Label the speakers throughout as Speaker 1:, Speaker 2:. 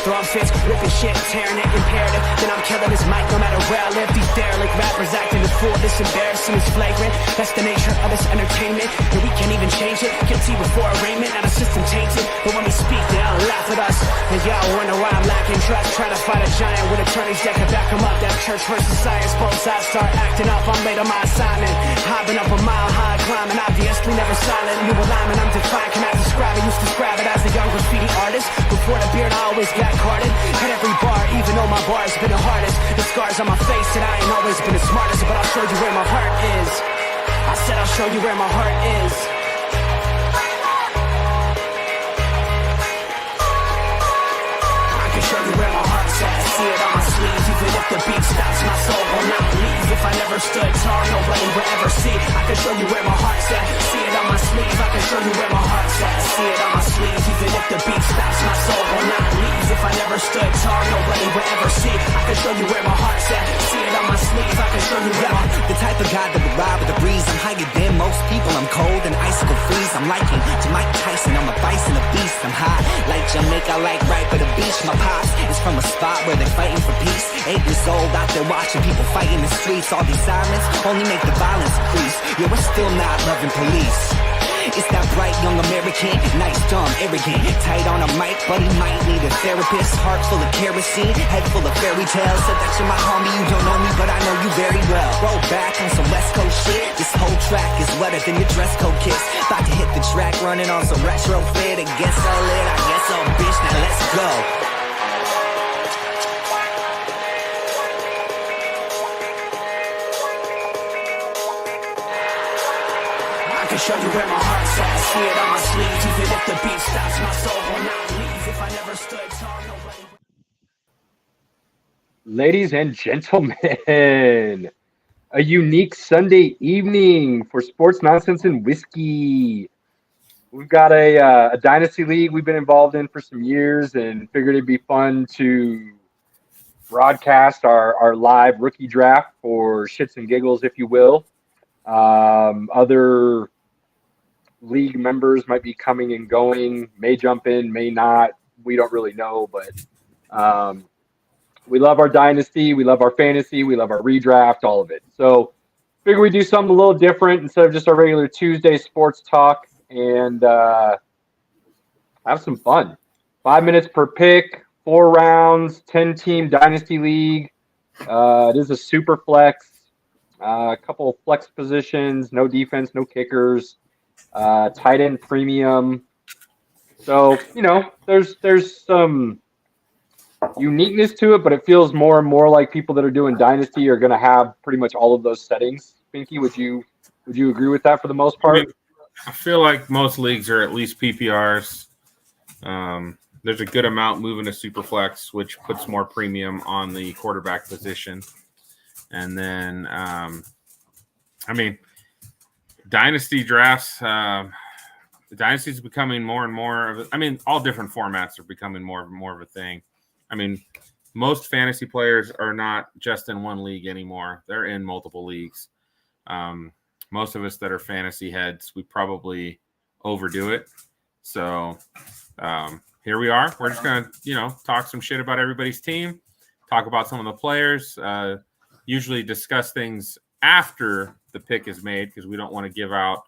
Speaker 1: throwing fits, ripping shit, tearing it, imperative. Then I'm killing this mic no matter where I live. These derelict rappers acting a fool, this embarrassing is flagrant. That's the nature of this entertainment, and we can't even change it. Guilty before arraignment, now the system tainted. But when we speak, they all laugh at us. And y'all wonder why I'm lacking trust. Try to fight a giant with attorneys that can back them up. That church versus science, both sides start acting up. I'm late on my assignment, hopping up a mile high, climbing, obviously never silent. New alignment, I'm defiant, cannot describe it. Used to describe it as a young graffiti artist. Before the beard, I always got carded. Hit every bar, even though my bar's been the hardest. The scars on my face said I ain't always been the smartest, but I'll show you where my heart is. I said I'll show you where my heart is. I can show you where my heart's at. See it on my sleeve, even if the beat stops, my soul will not leave. If I never stood tall, nobody will ever see. I can show you where my heart's at. See it on my sleeve, I can show you where my heart's at. See it on my sleeve, even if the beat stops, my soul will not leave. If I never stood tall, nobody will ever see. I can show you where my heart's at. See it on my sleeve, I can show you where my...
Speaker 2: The type of guy that would ride with the breeze. I'm higher than most people, I'm cold and icicle freeze. I'm liking to Mike Tyson, I'm a bison, a beast. I'm hot like Jamaica, like right by the beach. My pops is from a spot where they're fighting for peace. 8 years old, out there watching people fight in the streets. All these sirens only make the violence increase. Yeah, we're still not loving police. It's that bright young American, nice, dumb, arrogant. Tight on a mic, but he might need a therapist. Heart full of kerosene, head full of fairy tales. Said that you're my homie, you don't know me, but I know you very well. Roll back on some West Coast shit. This whole track is wetter than your dress code kiss. About to hit the track, running on some retrofit. Against so lit, I guess so, bitch, now let's go.
Speaker 1: I can show you where my heart's at. See it on my sleeve, even if the beat stops, my soul will not leave. If I never stood tall, nobody...
Speaker 3: Ladies and gentlemen, a unique Sunday evening for Sports Nonsense and Whiskey. We've got a dynasty league we've been involved in for some years, and figured it'd be fun to broadcast our live rookie draft for shits and giggles, if you will. Other league members might be coming and going, may jump in, may not. We don't really know, but we love our dynasty, we love our fantasy, we love our redraft, all of it. So figure we do something a little different instead of just our regular Tuesday sports talk, and have some fun. 5 minutes per pick, 4 rounds, 10-team dynasty league. It is a super flex. A couple of flex positions, no defense, no kickers, tight end premium. So, there's some uniqueness to it, but it feels more and more like people that are doing dynasty are going to have pretty much all of those settings. Pinky, would you agree with that for the most part?
Speaker 4: I feel like most leagues are at least PPRs. There's a good amount moving to Superflex, which puts more premium on the quarterback position. And then, dynasty drafts, dynasty is becoming more and more of all different formats are becoming more and more of a thing. Most fantasy players are not just in one league anymore. They're in multiple leagues. Most of us that are fantasy heads, we probably overdo it. So here we are. We're just going to, talk some shit about everybody's team, talk about some of the players, usually discuss things after the pick is made because we don't want to give out,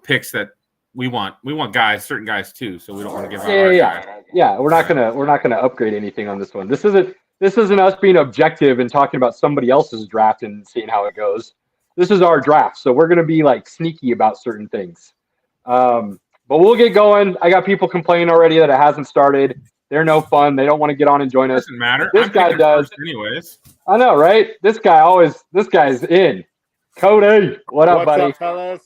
Speaker 4: picks that we want. We want certain guys too, so we don't want to give out.
Speaker 3: Yeah. We're not gonna upgrade anything on this one. This isn't us being objective and talking about somebody else's draft and seeing how it goes. This is our draft, so we're gonna be like sneaky about certain things. But we'll get going. I got people complaining already that it hasn't started. They're no fun. They don't want to get on and join us.
Speaker 4: Doesn't matter.
Speaker 3: This guy does.
Speaker 4: Anyways.
Speaker 3: I know, right? This guy's in. Cody, what up, buddy?
Speaker 5: What's up, fellas?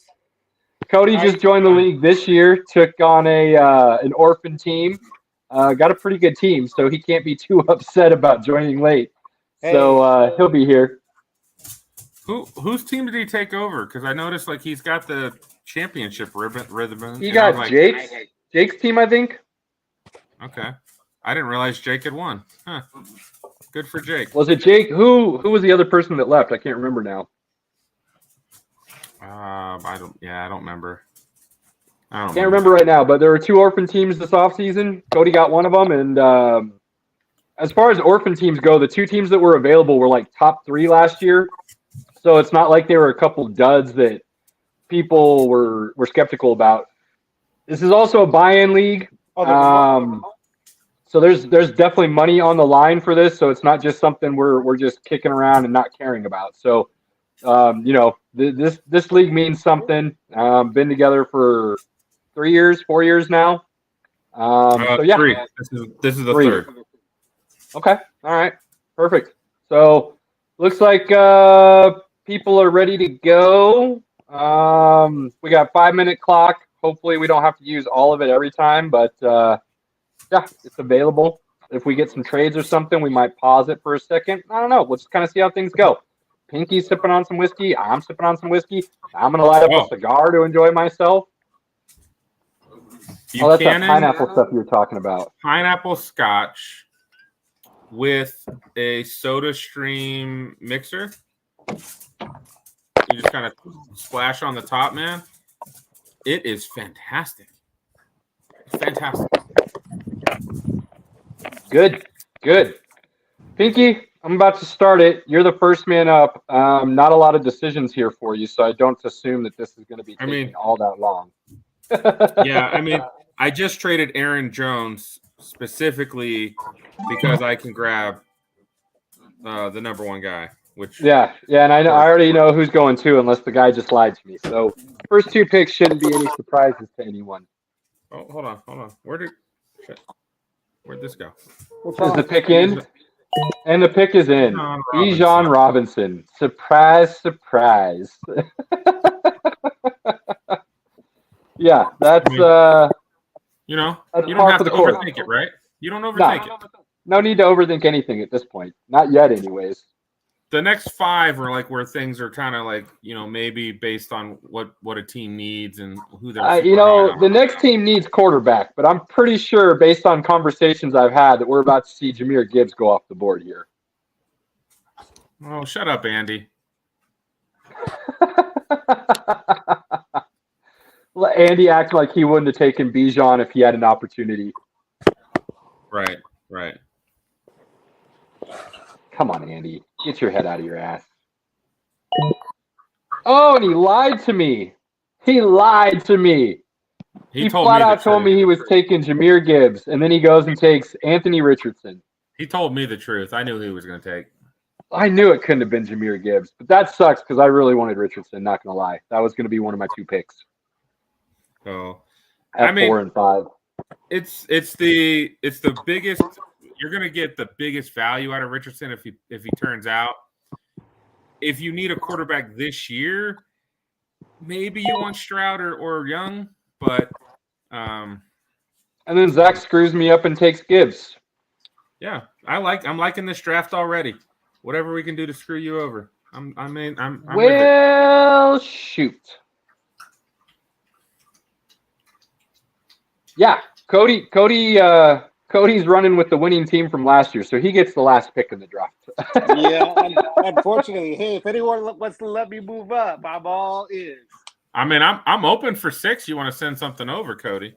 Speaker 3: Cody just joined the league this year, took on an orphan team, got a pretty good team, so he can't be too upset about joining late. Hey. So he'll be here.
Speaker 4: Whose team did he take over? Because I noticed he's got the championship ribbon.
Speaker 3: He got Jake's team, I think.
Speaker 4: Okay. I didn't realize Jake had won. Huh. Good for Jake.
Speaker 3: Was it Jake? Who was the other person that left? I can't remember now.
Speaker 4: I don't remember. I don't
Speaker 3: Can't
Speaker 4: know.
Speaker 3: remember right now, but there were 2 orphan teams this offseason. Cody got one of them, and as far as orphan teams go, the 2 teams that were available were like top 3 last year. So it's not like they were a couple duds that people were skeptical about. This is also a buy-in league. So there's definitely money on the line for this. So it's not just something we're just kicking around and not caring about. So this league means something. Been together for 3 years, 4 years now. So yeah,
Speaker 4: 3. This is the
Speaker 3: 3.
Speaker 4: 3rd.
Speaker 3: Okay, all right, perfect. So looks like people are ready to go. We got 5-minute clock. Hopefully we don't have to use all of it every time, but yeah, it's available. If we get some trades or something, we might pause it for a second. I don't know. Let's kind of see how things go. Pinky's sipping on some whiskey. I'm sipping on some whiskey. I'm going to light up a cigar to enjoy myself. That's that pineapple stuff you were talking about.
Speaker 4: Pineapple scotch with a soda stream mixer. You just kind of splash on the top, man. It is fantastic. It's fantastic.
Speaker 3: Good. Pinky, I'm about to start it. You're the first man up. Not a lot of decisions here for you, so I don't assume that this is going to be taking all that long.
Speaker 4: Yeah, I mean, I just traded Aaron Jones specifically because I can grab the number 1 guy. Which
Speaker 3: and I already know who's going to, unless the guy just lied to me. So first 2 picks shouldn't be any surprises to anyone.
Speaker 4: Oh, hold on. Where'd this go?
Speaker 3: Is the pick in? And the pick is in. Bijan Robinson. Surprise. Yeah, that's
Speaker 4: you don't have to
Speaker 3: course.
Speaker 4: overthink it, right? You don't overthink it.
Speaker 3: No need to overthink anything at this point. Not yet, anyways.
Speaker 4: The next 5 are like where things are kind of like, maybe based on what a team needs and who they're.
Speaker 3: The next team needs quarterback, but I'm pretty sure, based on conversations I've had, that we're about to see Jahmyr Gibbs go off the board here.
Speaker 4: Oh, shut up, Andy.
Speaker 3: Andy acted like he wouldn't have taken Bijan if he had an opportunity.
Speaker 4: Right.
Speaker 3: Come on, Andy. Get your head out of your ass. Oh, and he lied to me. He flat out told me he was taking Jahmyr Gibbs, and then he goes and takes Anthony Richardson.
Speaker 4: He told me the truth. I knew who he was going to take.
Speaker 3: I knew it couldn't have been Jahmyr Gibbs, but that sucks because I really wanted Richardson, not going to lie. That was going to be one of my 2 picks.
Speaker 4: So,
Speaker 3: at 4 and 5.
Speaker 4: It's the biggest. You're going to get the biggest value out of Richardson if he turns out. If you need a quarterback this year, maybe you want Stroud or Young, but
Speaker 3: and then Zach screws me up and takes Gibbs.
Speaker 4: Yeah, I'm liking this draft already. Whatever we can do to screw you over, I'm
Speaker 3: well, shoot. Yeah, Cody's running with the winning team from last year, so he gets the last pick in the draft.
Speaker 5: Yeah, unfortunately, hey, if anyone wants to let me move up, my ball is.
Speaker 4: I mean, I'm open for 6. You want to send something over, Cody?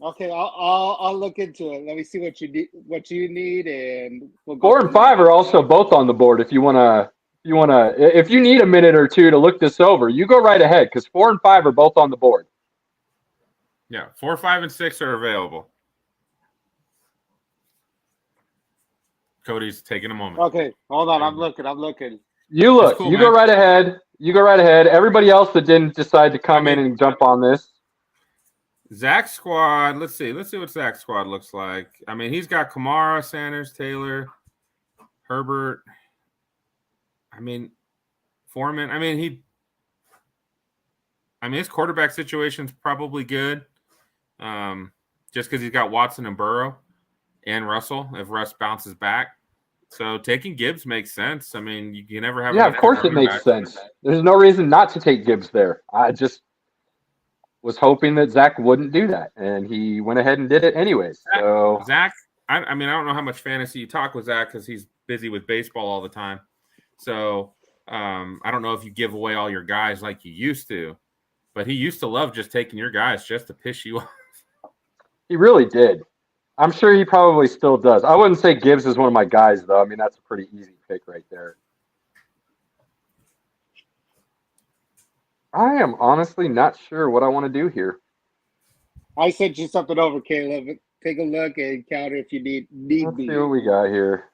Speaker 5: Okay, I'll look into it. Let me see what you need, and we'll go
Speaker 3: 4 and 5 are also both on the board. If you need a minute or 2 to look this over, you go right ahead because 4 and 5 are both on the board.
Speaker 4: Yeah, 4, 5, and 6 are available. Cody's taking a moment.
Speaker 5: Okay, hold on. I'm looking.
Speaker 3: You look.
Speaker 4: Cool,
Speaker 3: you
Speaker 4: man.
Speaker 3: go right ahead. Everybody else that didn't decide to come in and jump on this.
Speaker 4: Zach's squad. Let's see what Zach's squad looks like. I mean, he's got Kamara, Sanders, Taylor, Herbert. I mean, Foreman. I mean, his quarterback situation's probably good. Just because he's got Watson and Burrow and Russell if Russ bounces back. So taking Gibbs makes sense. I mean, you can never have.
Speaker 3: Yeah, of course it makes sense. There's no reason not to take Gibbs there. I just was hoping that Zach wouldn't do that, and he went ahead and did it anyways. So
Speaker 4: Zach, I mean, I don't know how much fantasy you talk with Zach because he's busy with baseball all the time. So I don't know if you give away all your guys like you used to. But he used to love just taking your guys just to piss you off.
Speaker 3: He really did. I'm sure he probably still does. I wouldn't say Gibbs is one of my guys, though. I mean, that's a pretty easy pick right there. I am honestly not sure what I want to do here.
Speaker 5: I sent you something over, Caleb. Take a look and counter if you need
Speaker 3: Let's
Speaker 5: be.
Speaker 3: see what we got here.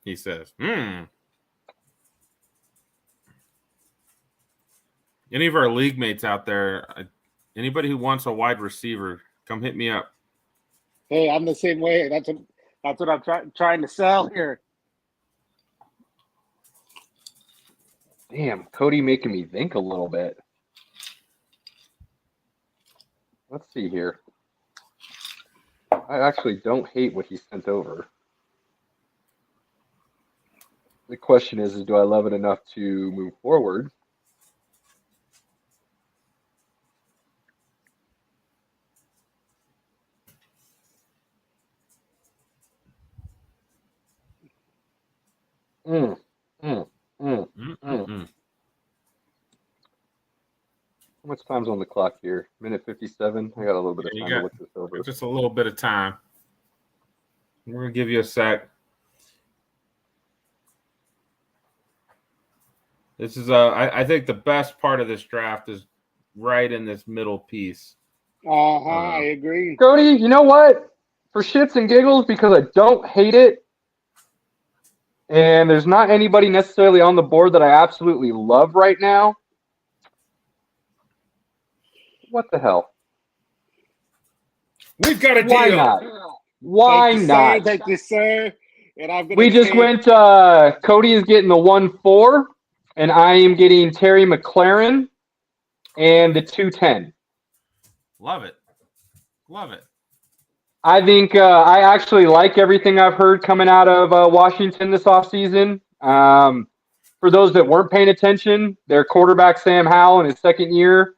Speaker 4: He says, Any of our league mates out there, anybody who wants a wide receiver, come hit me up.
Speaker 5: Hey, I'm the same way. That's what I'm trying to sell here.
Speaker 3: Damn, Cody making me think a little bit. Let's see here. I actually don't hate what he sent over. The question is do I love it enough to move forward? How much time's on the clock here? Minute 57. I got a little bit of time to look this over.
Speaker 4: Just a little bit of time. We're going to give you a sec. This is I think the best part of this draft is right in this middle piece.
Speaker 5: I agree.
Speaker 3: Cody, you know what? For shits and giggles, because I don't hate it, and there's not anybody necessarily on the board that I absolutely love right now.
Speaker 4: What the hell? We've got a deal.
Speaker 3: Why not? Why not?
Speaker 5: Thank you, sir. And
Speaker 3: we just went. Cody is getting the 1-4, and I am getting Terry McLaurin and the 2-10.
Speaker 4: Love it. Love it.
Speaker 3: I think I actually like everything I've heard coming out of Washington this offseason. For those that weren't paying attention, their quarterback, Sam Howell, in his second year,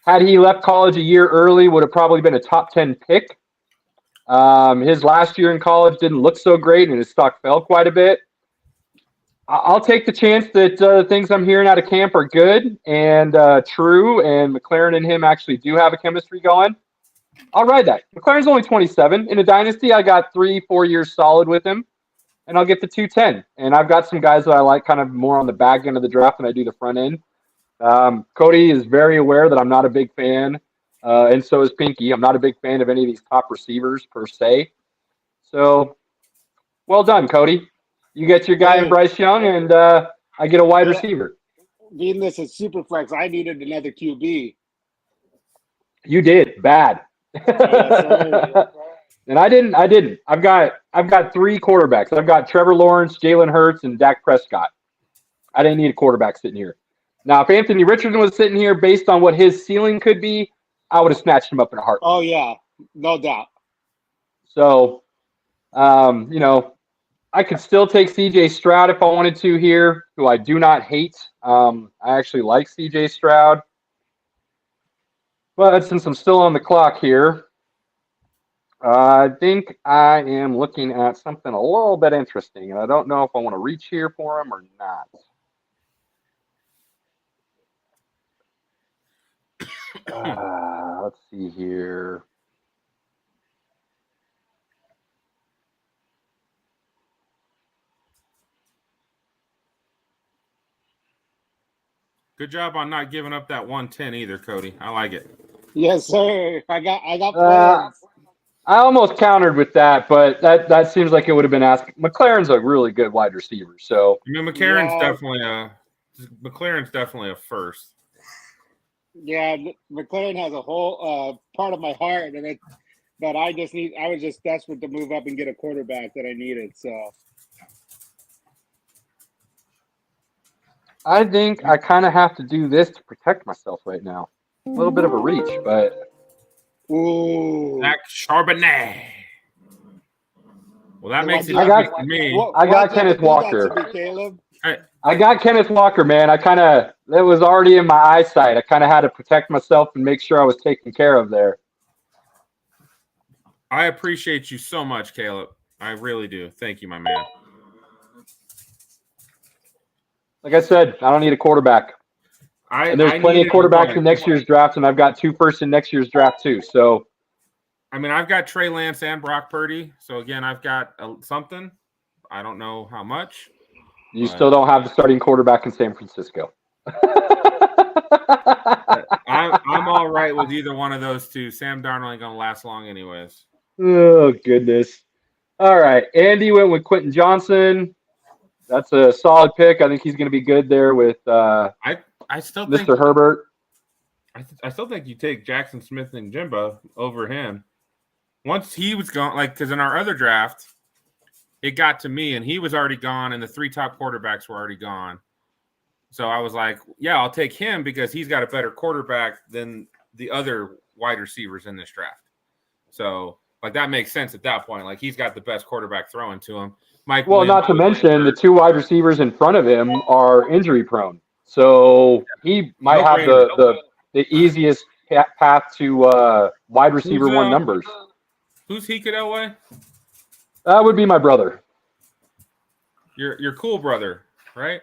Speaker 3: had he left college a year early, would have probably been a top 10 pick. His last year in college didn't look so great, and his stock fell quite a bit. I'll take the chance that the things I'm hearing out of camp are good and true, and McLaurin and him actually do have a chemistry going. I'll ride that. McLaurin's only 27. In a dynasty, I got 3-4 years solid with him, and I'll get the 2-10. And I've got some guys that I like kind of more on the back end of the draft than I do the front end. Cody is very aware that I'm not a big fan, and so is Pinky. I'm not a big fan of any of these top receivers per se. So, well done, Cody. You get your guy in Bryce Young, and I get a wide receiver.
Speaker 5: Being this is super flex, I needed another QB.
Speaker 3: You did bad. And I didn't. I've got 3 quarterbacks. I've got Trevor Lawrence, Jalen Hurts, and Dak Prescott. I didn't need a quarterback sitting here. Now, if Anthony Richardson was sitting here based on what his ceiling could be, I would have snatched him up in a heartbeat.
Speaker 5: Oh, yeah. No doubt.
Speaker 3: So, I could still take C.J. Stroud if I wanted to here, who I do not hate. I actually like C.J. Stroud. But since I'm still on the clock here, I think I am looking at something a little bit interesting, and I don't know if I want to reach here for him or not. Let's see here.
Speaker 4: Good job on not giving up that 110 either, Cody. I like it.
Speaker 5: Yes, sir. I got plans.
Speaker 3: I almost countered with that, but that seems like it would have been asked. McLaurin's a really good wide receiver, so
Speaker 4: I mean, McLaurin's definitely a first.
Speaker 5: Yeah, McLaurin has a whole part of my heart, but I was just desperate to move up and get a quarterback that I needed. So
Speaker 3: I think I kind of have to do this to protect myself right now. A little bit of a reach, but
Speaker 4: Zach Charbonnet. Well, that makes it easy for me.
Speaker 3: I got Kenneth Walker. I got Kenneth Walker, man. That was already in my eyesight. I kind of had to protect myself and make sure I was taken care of there.
Speaker 4: I appreciate you so much, Caleb. I really do. Thank you, my man.
Speaker 3: Like I said, I don't need a quarterback. And there's plenty of quarterbacks in next year's draft, and I've got 2 firsts in next year's draft too. So,
Speaker 4: I mean, I've got Trey Lance and Brock Purdy. So again, I've got something. I don't know how much.
Speaker 3: You still don't have the starting quarterback in San Francisco.
Speaker 4: I'm all right with either one of those two. Sam Darnold ain't gonna last long, anyways.
Speaker 3: Oh goodness! All right, Andy went with Quentin Johnson. That's a solid pick. I think he's going to be good there with
Speaker 4: I still think
Speaker 3: Mr. Herbert.
Speaker 4: I still think you take Jackson Smith and Jimbo over him. Once he was gone, like because in our other draft, it got to me and he was already gone, and the 3 top quarterbacks were already gone. So I was like, yeah, I'll take him because he's got a better quarterback than the other wide receivers in this draft. So, like, that makes sense at that point. Like, he's got the best quarterback throwing to him. Mike.
Speaker 3: Well, not to mention the 2 wide receivers in front of him are injury prone. So he might have the easiest path to wide receiver 1 numbers.
Speaker 4: Who's Hika Elway?
Speaker 3: That would be my brother.
Speaker 4: Your cool brother, right?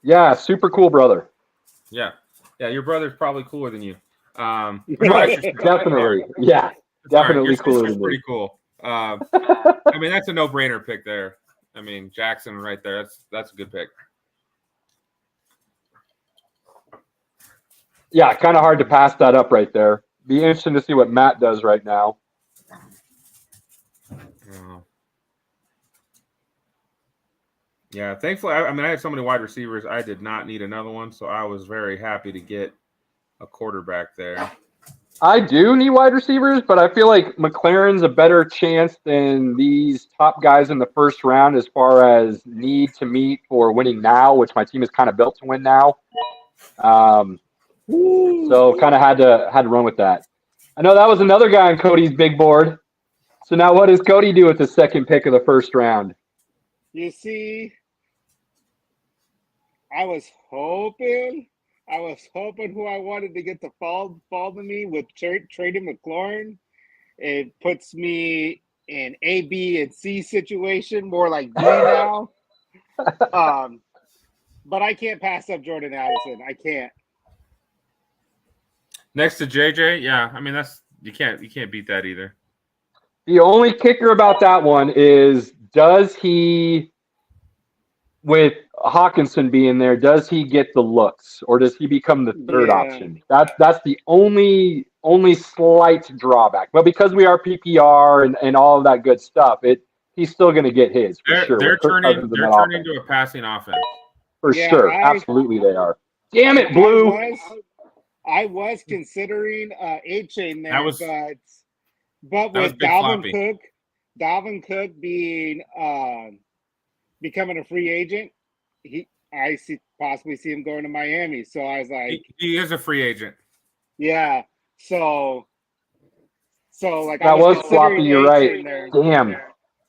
Speaker 3: Yeah, super cool brother.
Speaker 4: Yeah, your brother's probably cooler than you.
Speaker 3: Definitely, yeah, definitely cooler than me.
Speaker 4: Pretty cool. I mean, that's a no-brainer pick there. I mean, Jackson right there. That's a good pick.
Speaker 3: Yeah, kind of hard to pass that up right there. Be interesting to see what Matt does right now.
Speaker 4: Yeah, thankfully, I mean, I had so many wide receivers. I did not need another one, so I was very happy to get a quarterback there.
Speaker 3: I do need wide receivers, but I feel like McLaren's a better chance than these top guys in the first round as far as need to meet for winning now, which my team is kind of built to win now. So kind of had to run with that. I know that was another guy on Cody's big board. So now what does Cody do with the second pick of the first round?
Speaker 5: You see, I was hoping who I wanted to get to fall to me with trading McLaurin. It puts me in A, B, and C situation, more like D now. But I can't pass up Jordan Addison. I can't.
Speaker 4: Next to JJ, yeah. I mean, you can't beat that either.
Speaker 3: The only kicker about that one is, does he, with Hawkinson being there, does he get the looks, or does he become the third option? That's the only slight drawback. But because we are PPR and all of that good stuff, he's still going to get his for sure.
Speaker 4: They're turning into a passing offense
Speaker 3: for sure. Absolutely, they are. Damn it, Blue!
Speaker 5: I was considering A-Chain there, but with
Speaker 4: Dalvin
Speaker 5: Cook being becoming a free agent, I possibly see him going to Miami. So I was like,
Speaker 4: he is a free agent.
Speaker 5: Yeah. So like
Speaker 3: that was sloppy. You're right. There. Damn.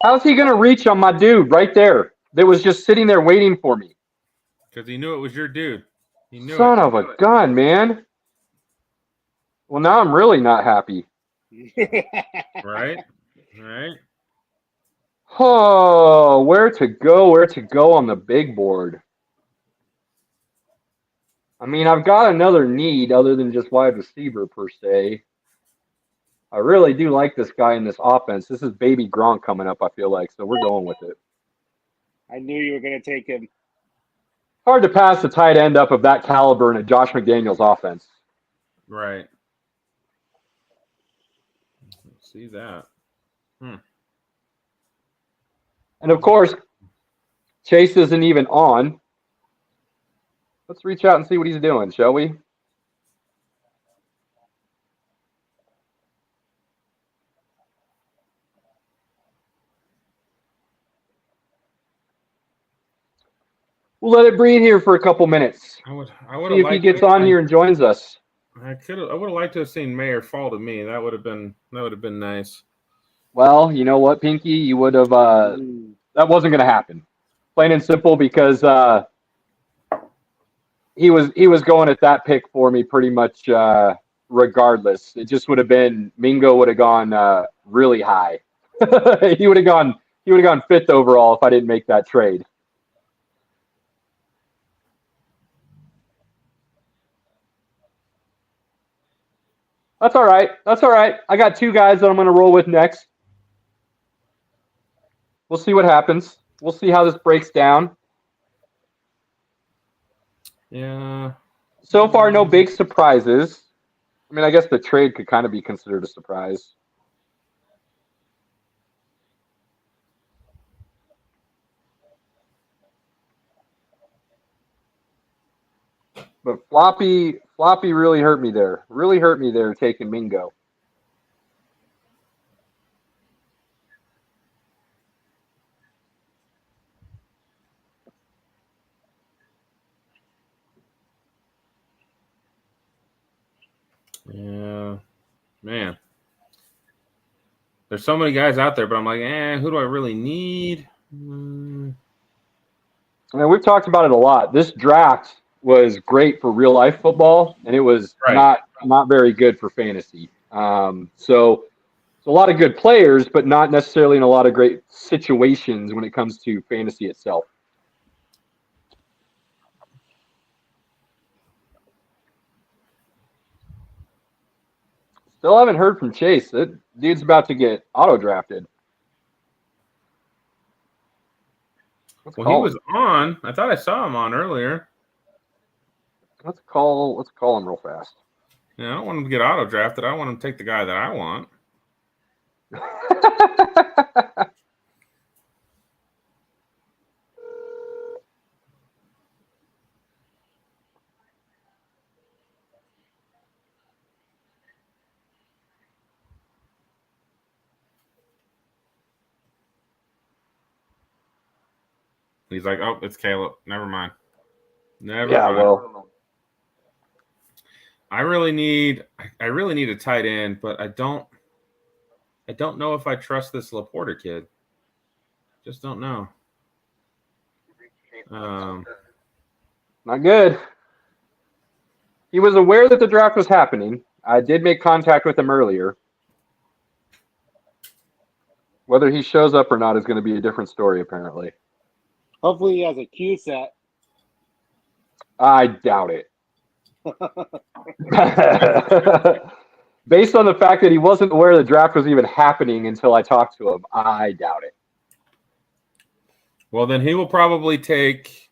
Speaker 3: How's he gonna reach on my dude right there? That was just sitting there waiting for me.
Speaker 4: Because he knew it was your dude. He knew
Speaker 3: Son of a gun, man. Well, now I'm really not happy.
Speaker 4: Right.
Speaker 3: Oh, where to go on the big board? I mean, I've got another need other than just wide receiver per se. I really do like this guy in this offense. This is baby Gronk coming up, I feel like, so we're going with it.
Speaker 5: I knew you were going to take him.
Speaker 3: Hard to pass the tight end up of that caliber in a Josh McDaniels offense.
Speaker 4: Right. See that.
Speaker 3: And of course, Chase isn't even on. Let's reach out and see what he's doing, shall we? We'll let it breathe here for a couple minutes.
Speaker 4: I would
Speaker 3: see if he gets on here and joins us.
Speaker 4: I would have liked to have seen Mayer fall to me. That would have been nice.
Speaker 3: Well, you know what, Pinky? You would have. That wasn't going to happen. Plain and simple, because he was going at that pick for me pretty much regardless. It just would have been Mingo would have gone really high. He would have gone fifth overall if I didn't make that trade. That's all right. That's all right. I got 2 guys that I'm going to roll with next. We'll see what happens. We'll see how this breaks down.
Speaker 4: Yeah.
Speaker 3: So far, no big surprises. I mean, I guess the trade could kind of be considered a surprise. But Floppy really hurt me there. Really hurt me there taking Mingo.
Speaker 4: Yeah. Man. There's so many guys out there, but I'm like, who do I really need?
Speaker 3: I mean, we've talked about it a lot. This draft was great for real life football, and it was not very good for fantasy. So it's a lot of good players, but not necessarily in a lot of great situations when it comes to fantasy itself. Still haven't heard from Chase. That dude's about to get auto drafted.
Speaker 4: Well, he was on. I thought I saw him on earlier.
Speaker 3: Let's call him real fast.
Speaker 4: Yeah, I don't want him to get auto drafted. I want him to take the guy that I want. He's like, oh, it's Caleb. Never mind. Never mind.
Speaker 3: Well,
Speaker 4: I really need a tight end, but I don't know if I trust this Laporta kid. Just don't know.
Speaker 3: not good. He was aware that the draft was happening. I did make contact with him earlier. Whether he shows up or not is going to be a different story, apparently.
Speaker 5: Hopefully he has a Q set.
Speaker 3: I doubt it. Based on the fact that he wasn't aware the draft was even happening until I talked to him, I doubt it.
Speaker 4: Well, then he will probably take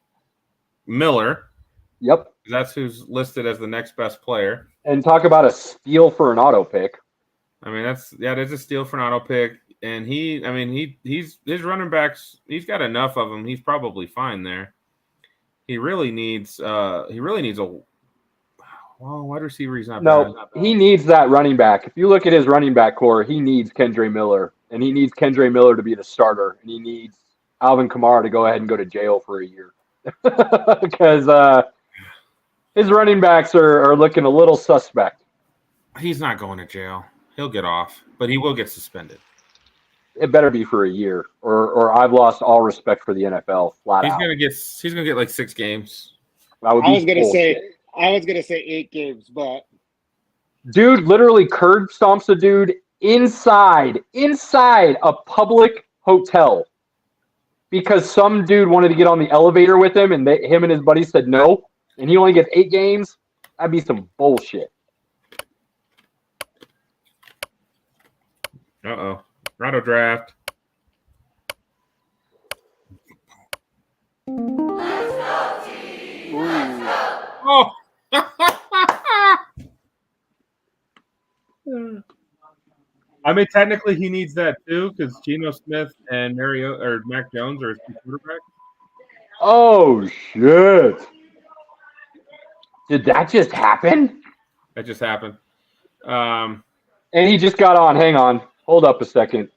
Speaker 4: Miller.
Speaker 3: Yep.
Speaker 4: That's who's listed as the next best player.
Speaker 3: And talk about a steal for an auto pick.
Speaker 4: I mean, that's a steal for an auto pick. And he's his running backs, he's got enough of them. He's probably fine there. He really needs a wide receiver. He's not bad.
Speaker 3: He needs that running back. If you look at his running back core, he needs Kendre Miller, and he needs Kendre Miller to be the starter, and he needs Alvin Kamara to go ahead and go to jail for a year because his running backs are looking a little suspect.
Speaker 4: He's not going to jail. He'll get off, but he will get suspended.
Speaker 3: It better be for a year, or I've lost all respect for the NFL. Flat out.
Speaker 4: He's gonna get like 6 games.
Speaker 3: That would be
Speaker 5: I was gonna say 8 games, but
Speaker 3: dude literally curb stomps a dude inside a public hotel because some dude wanted to get on the elevator with him, and him and his buddy said no, and he only gets 8 games. That'd be some bullshit.
Speaker 4: Uh-oh. Auto draft.
Speaker 6: Let's go, team! Let's go!
Speaker 4: Oh! I mean, technically he needs that too because Geno Smith and Mac Jones are his 2 quarterbacks.
Speaker 3: Oh, shit. Did that just happen?
Speaker 4: That just happened.
Speaker 3: And he just got on. Hang on. Hold up a second.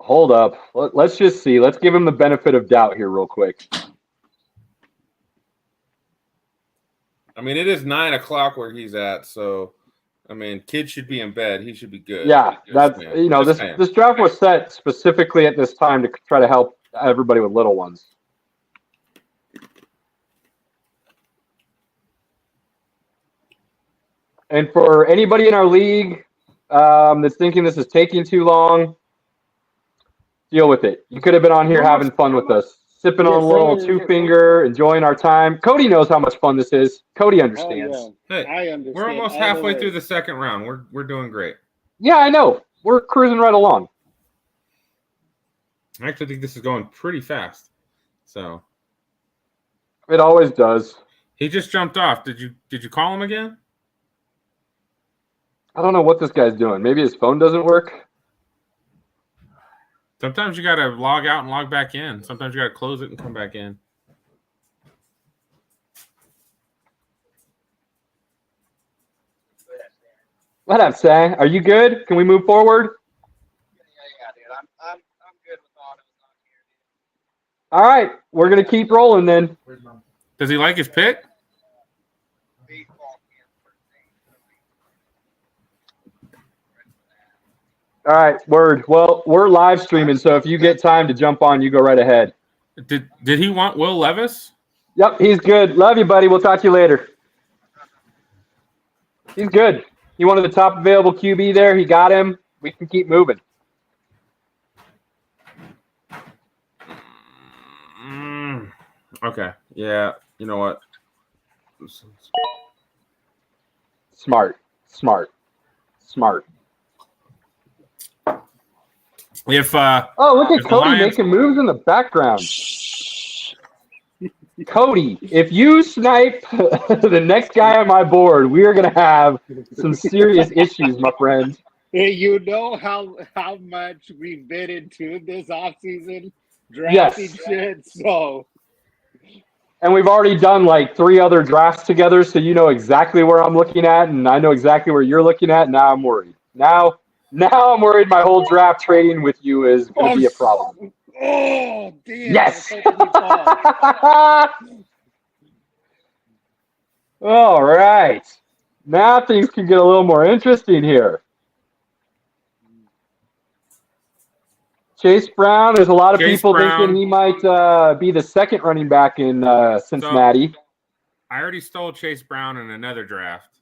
Speaker 3: Hold up. Let's just see. Let's give him the benefit of doubt here real quick.
Speaker 4: I mean, it is 9 o'clock where he's at, so I mean, kid should be in bed. He should be good.
Speaker 3: Yeah, this draft was set specifically at this time to try to help everybody with little ones. And for anybody in our league that's thinking this is taking too long, deal with it. You could have been on here having fun with us. sipping on a
Speaker 5: Yes,
Speaker 3: little
Speaker 5: sir.
Speaker 3: two-finger, enjoying our time. Cody knows how much fun this is. Cody
Speaker 5: Oh,
Speaker 3: understands.
Speaker 5: yeah.
Speaker 4: Hey,
Speaker 5: I understand.
Speaker 4: we're almost
Speaker 5: all the
Speaker 4: halfway
Speaker 5: way.
Speaker 4: through the second round. We're doing great.
Speaker 3: Yeah, I know. We're cruising right along.
Speaker 4: I actually think this is going pretty fast. So
Speaker 3: It always does.
Speaker 4: he just jumped off. Did you call him again?
Speaker 3: I don't know what this guy's doing. Maybe his phone doesn't work.
Speaker 4: Sometimes you got to log out and log back in. Sometimes you got to close it and come back in.
Speaker 3: What up, Say? Are you good? Can we move forward?
Speaker 7: Yeah, dude. I'm good with autos on here,
Speaker 3: All right, we're gonna keep rolling then.
Speaker 4: Does he like his pick?
Speaker 7: dude. Baseball camp.
Speaker 3: All right, word. Well, we're live streaming, so if you get time to jump on, you go right ahead.
Speaker 4: Did he want Will Levis?
Speaker 3: Yep, he's good. Love you, buddy. We'll talk to you later. He's good. He wanted the top available QB there. He got him. We can keep moving.
Speaker 4: Okay. Yeah. You know what?
Speaker 3: Smart.
Speaker 4: If
Speaker 3: Oh, look
Speaker 4: If
Speaker 3: at
Speaker 4: the
Speaker 3: Cody
Speaker 4: Lions-
Speaker 3: making moves in the background. Cody, if you snipe the next guy on my board, we are going to have some serious issues, my friend.
Speaker 5: Hey, you know how much we've been into this offseason
Speaker 3: Yes.
Speaker 5: drafting shit. So
Speaker 3: And we've already done like 3 other drafts together, so you know exactly where I'm looking at, and I know exactly where you're looking at. Now I'm worried. Now I'm worried my whole draft trading with you is going to be a problem.
Speaker 5: Oh, damn.
Speaker 3: Yes.
Speaker 5: I was hoping you'd fall.
Speaker 3: All right. Now things can get a little more interesting here. Chase Brown, there's a lot of
Speaker 4: Chase
Speaker 3: people
Speaker 4: Brown.
Speaker 3: thinking he might be the second running back in Cincinnati.
Speaker 4: I already stole Chase Brown in another draft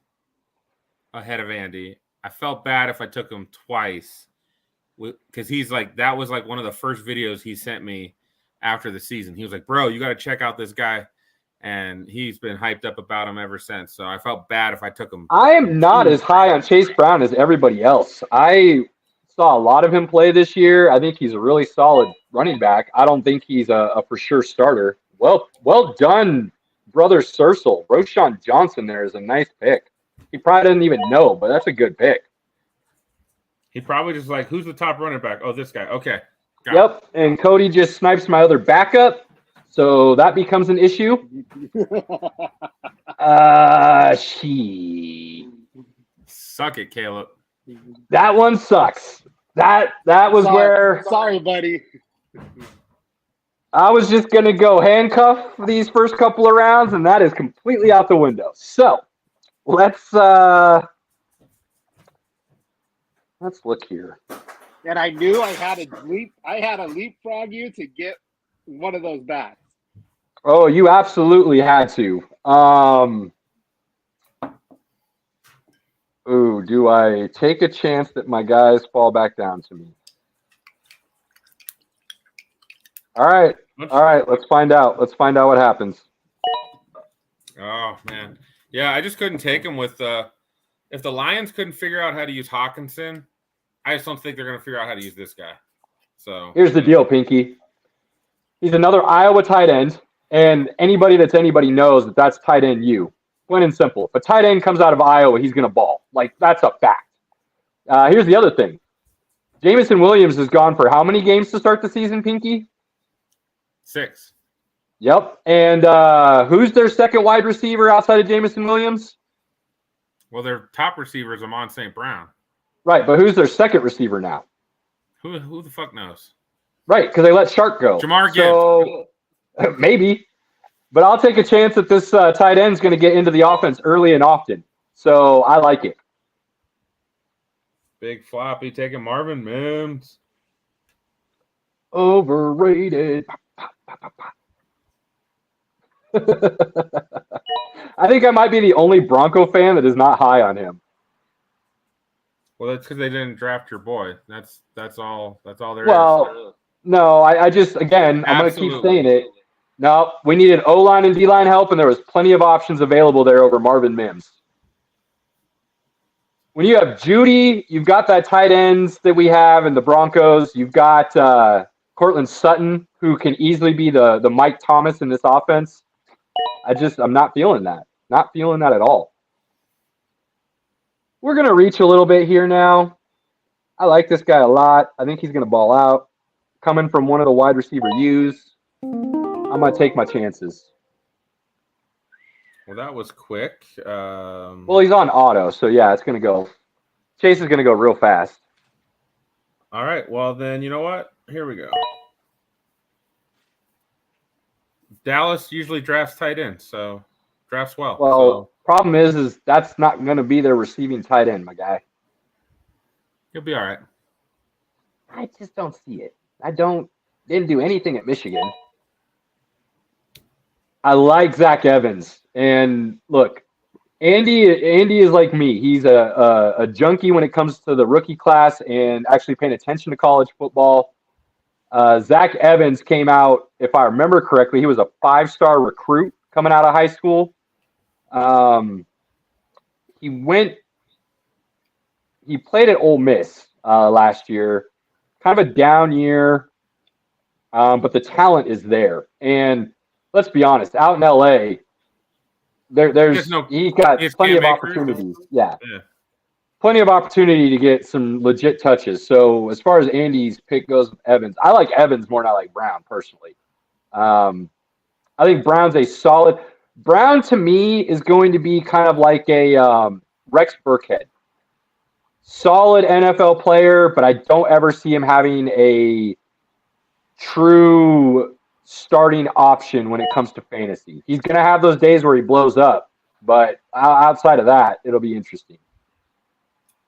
Speaker 4: ahead of Andy. I felt bad if I took him twice because he's like, that was like one of the first videos he sent me after the season. He was like, bro, you got to check out this guy. And he's been hyped up about him ever since. So I felt bad if I took him.
Speaker 3: I am not as high on Chase Brown as everybody else. I saw a lot of him play this year. I think he's a really solid running back. I don't think he's a for sure starter. Well done, brother Searle. Roshan Johnson there is a nice pick. He probably doesn't even know, but that's a good pick.
Speaker 4: He probably just like, who's the top running back? Oh, this guy. Okay. Got it.
Speaker 3: Yep, and Cody just snipes my other backup, so that becomes an issue.
Speaker 4: Suck it, Caleb.
Speaker 3: That one sucks. That was where
Speaker 5: Sorry, buddy.
Speaker 3: I was just gonna go handcuff these first couple of rounds, and that is completely out the window. So let's look here.
Speaker 5: And I knew I had to leapfrog you to get one of those backs.
Speaker 3: Oh, you absolutely had to. Ooh, do I take a chance that my guys fall back down to me? All right. Let's find out. Let's find out what happens.
Speaker 4: Oh, man. Yeah, I just couldn't take him with if the Lions couldn't figure out how to use Hawkinson, I just don't think they're going to figure out how to use this guy. So
Speaker 3: Here's the deal, Pinky. He's another Iowa tight end, and anybody that's anybody knows that that's tight end you. Plain and simple. If a tight end comes out of Iowa, he's going to ball. Like, that's a fact. Here's the other thing. Jameson Williams has gone for how many games to start the season, Pinky?
Speaker 4: 6.
Speaker 3: Yep. And who's their second wide receiver outside of Jameson Williams?
Speaker 4: Well, their top receiver is Amon St. Brown.
Speaker 3: Right, but who's their second receiver now?
Speaker 4: Who the fuck knows?
Speaker 3: Right, because they let Shark go.
Speaker 4: Jamar
Speaker 3: So maybe. But I'll take a chance that this tight end is going to get into the offense early and often. So I like it.
Speaker 4: Big floppy taking Marvin Mims.
Speaker 3: Overrated. I think I might be the only Bronco fan that is not high on him.
Speaker 4: Well, that's because they didn't draft your boy. That's all there is.
Speaker 3: Well, No, I just, again, I'm going to keep
Speaker 4: Absolutely.
Speaker 3: saying it. No, we needed O-line and D-line help, and there was plenty of options available there over Marvin Mims. When you have Judy, you've got that tight ends that we have in the Broncos. You've got Cortland Sutton, who can easily be the Mike Thomas in this offense. I'm not feeling that. Not feeling that at all. We're going to reach a little bit here now. I like this guy a lot. I think he's going to ball out. Coming from one of the wide receiver U's, I'm going to take my chances.
Speaker 4: Well, that was quick.
Speaker 3: Well, he's on auto, so yeah, it's going to go. Chase is going to go real fast.
Speaker 4: All right. Well, then, you know what? Here we go. Dallas usually drafts tight ends, so drafts well.
Speaker 3: Well, problem is that's not going to be their receiving tight end, my guy.
Speaker 4: He'll be all right.
Speaker 3: I just don't see it. Didn't do anything at Michigan. I like Zach Evans. And look, Andy is like me. He's a junkie when it comes to the rookie class and actually paying attention to college football. Zach Evans came out, if I remember correctly, he was a 5-star recruit coming out of high school. He played at Ole Miss last year. Kind of a down year, but the talent is there. And let's be honest, out in LA, he's got plenty of opportunities. Yeah. Plenty of opportunity to get some legit touches. So as far as Andy's pick goes with Evans, I like Evans more than I like Brown personally. I think Brown's a solid. Brown to me is going to be kind of like a Rex Burkhead. Solid NFL player, but I don't ever see him having a true starting option when it comes to fantasy. He's going to have those days where he blows up, but outside of that, it'll be interesting.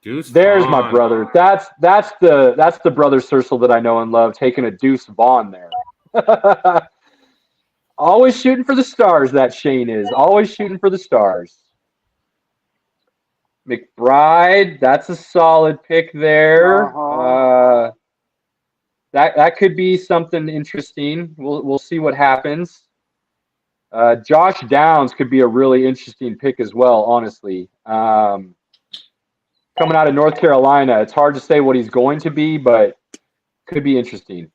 Speaker 3: There's my brother. That's the brother Circle that I know and love, taking a Deuce Vaughn there. Always shooting for the stars, that Shane is. Always shooting for the stars. McBride, that's a solid pick there. That could be something interesting. We'll see what happens. Josh Downs could be a really interesting pick as well, honestly. Coming out of North Carolina, it's hard to say what he's going to be, but could be interesting.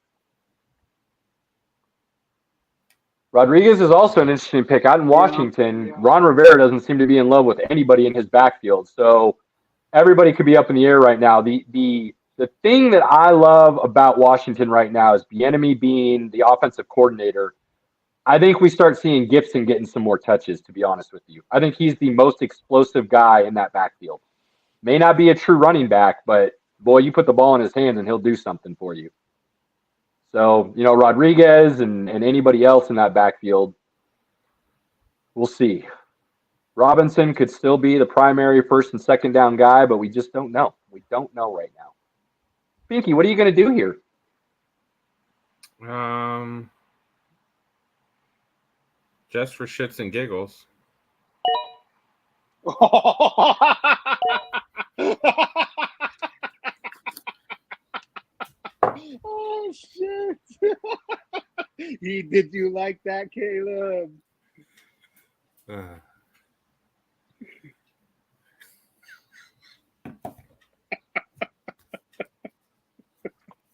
Speaker 3: Rodriguez is also an interesting pick. Out in Washington, Ron Rivera doesn't seem to be in love with anybody in his backfield, so everybody could be up in the air right now. The thing that I love about Washington right now is Bieniemy being the offensive coordinator. I think we start seeing Gibson getting some more touches, to be honest with you. I think he's the most explosive guy in that backfield. May not be a true running back, but, boy, you put the ball in his hands and he'll do something for you. So, Rodriguez and anybody else in that backfield, we'll see. Robinson could still be the primary first and second down guy, but we just don't know. We don't know right now. Pinky, what are you going to do here?
Speaker 4: Just for shits and giggles.
Speaker 5: Oh, shit. Did you like that, Caleb?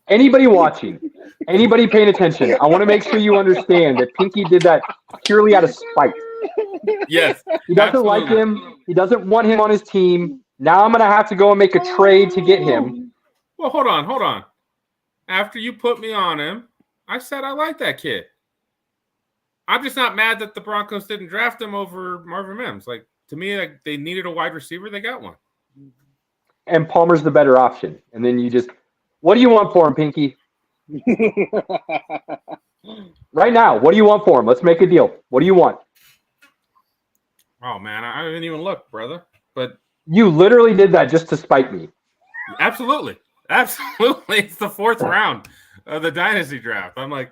Speaker 3: Anybody watching, anybody paying attention, I want to make sure you understand that Pinky did that purely out of spite.
Speaker 4: Yes.
Speaker 3: He doesn't like him. He doesn't want him on his team. Now I'm going to have to go and make a trade to get him.
Speaker 4: Well, hold on. After you put me on him, I said I like that kid. I'm just not mad that the Broncos didn't draft him over Marvin Mims. Like, to me, they needed a wide receiver. They got one.
Speaker 3: And Palmer's the better option. And then what do you want for him, Pinky? Right now, what do you want for him? Let's make a deal. What do you want?
Speaker 4: Oh, man, I didn't even look, brother. But
Speaker 3: you literally did that just to spite me.
Speaker 4: Absolutely. It's the 4th round of the dynasty draft. I'm like,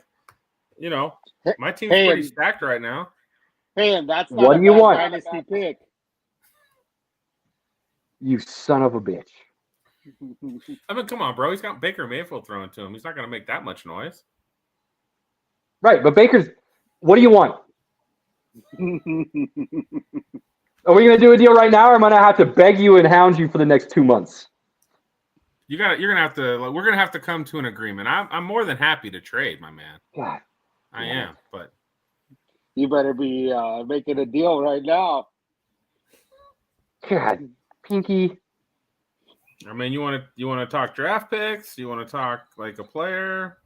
Speaker 4: my team's pretty stacked right now.
Speaker 5: Hey, and that's not
Speaker 3: what do you want?
Speaker 5: Dynasty pick.
Speaker 3: You son of a bitch.
Speaker 4: I mean, come on, bro. He's got Baker Mayfield throwing to him. He's not going to make that much noise.
Speaker 3: Right, but Baker's. What do you want? Are we going to do a deal right now, or am I going to have to beg you and hound you for the next 2 months?
Speaker 4: You're gonna have to. We're gonna have to come to an agreement. I'm more than happy to trade, my man.
Speaker 3: God,
Speaker 4: I am, but
Speaker 5: You better be making a deal right now.
Speaker 3: God, Pinky.
Speaker 4: I mean, you want to talk draft picks? You want to talk like a player?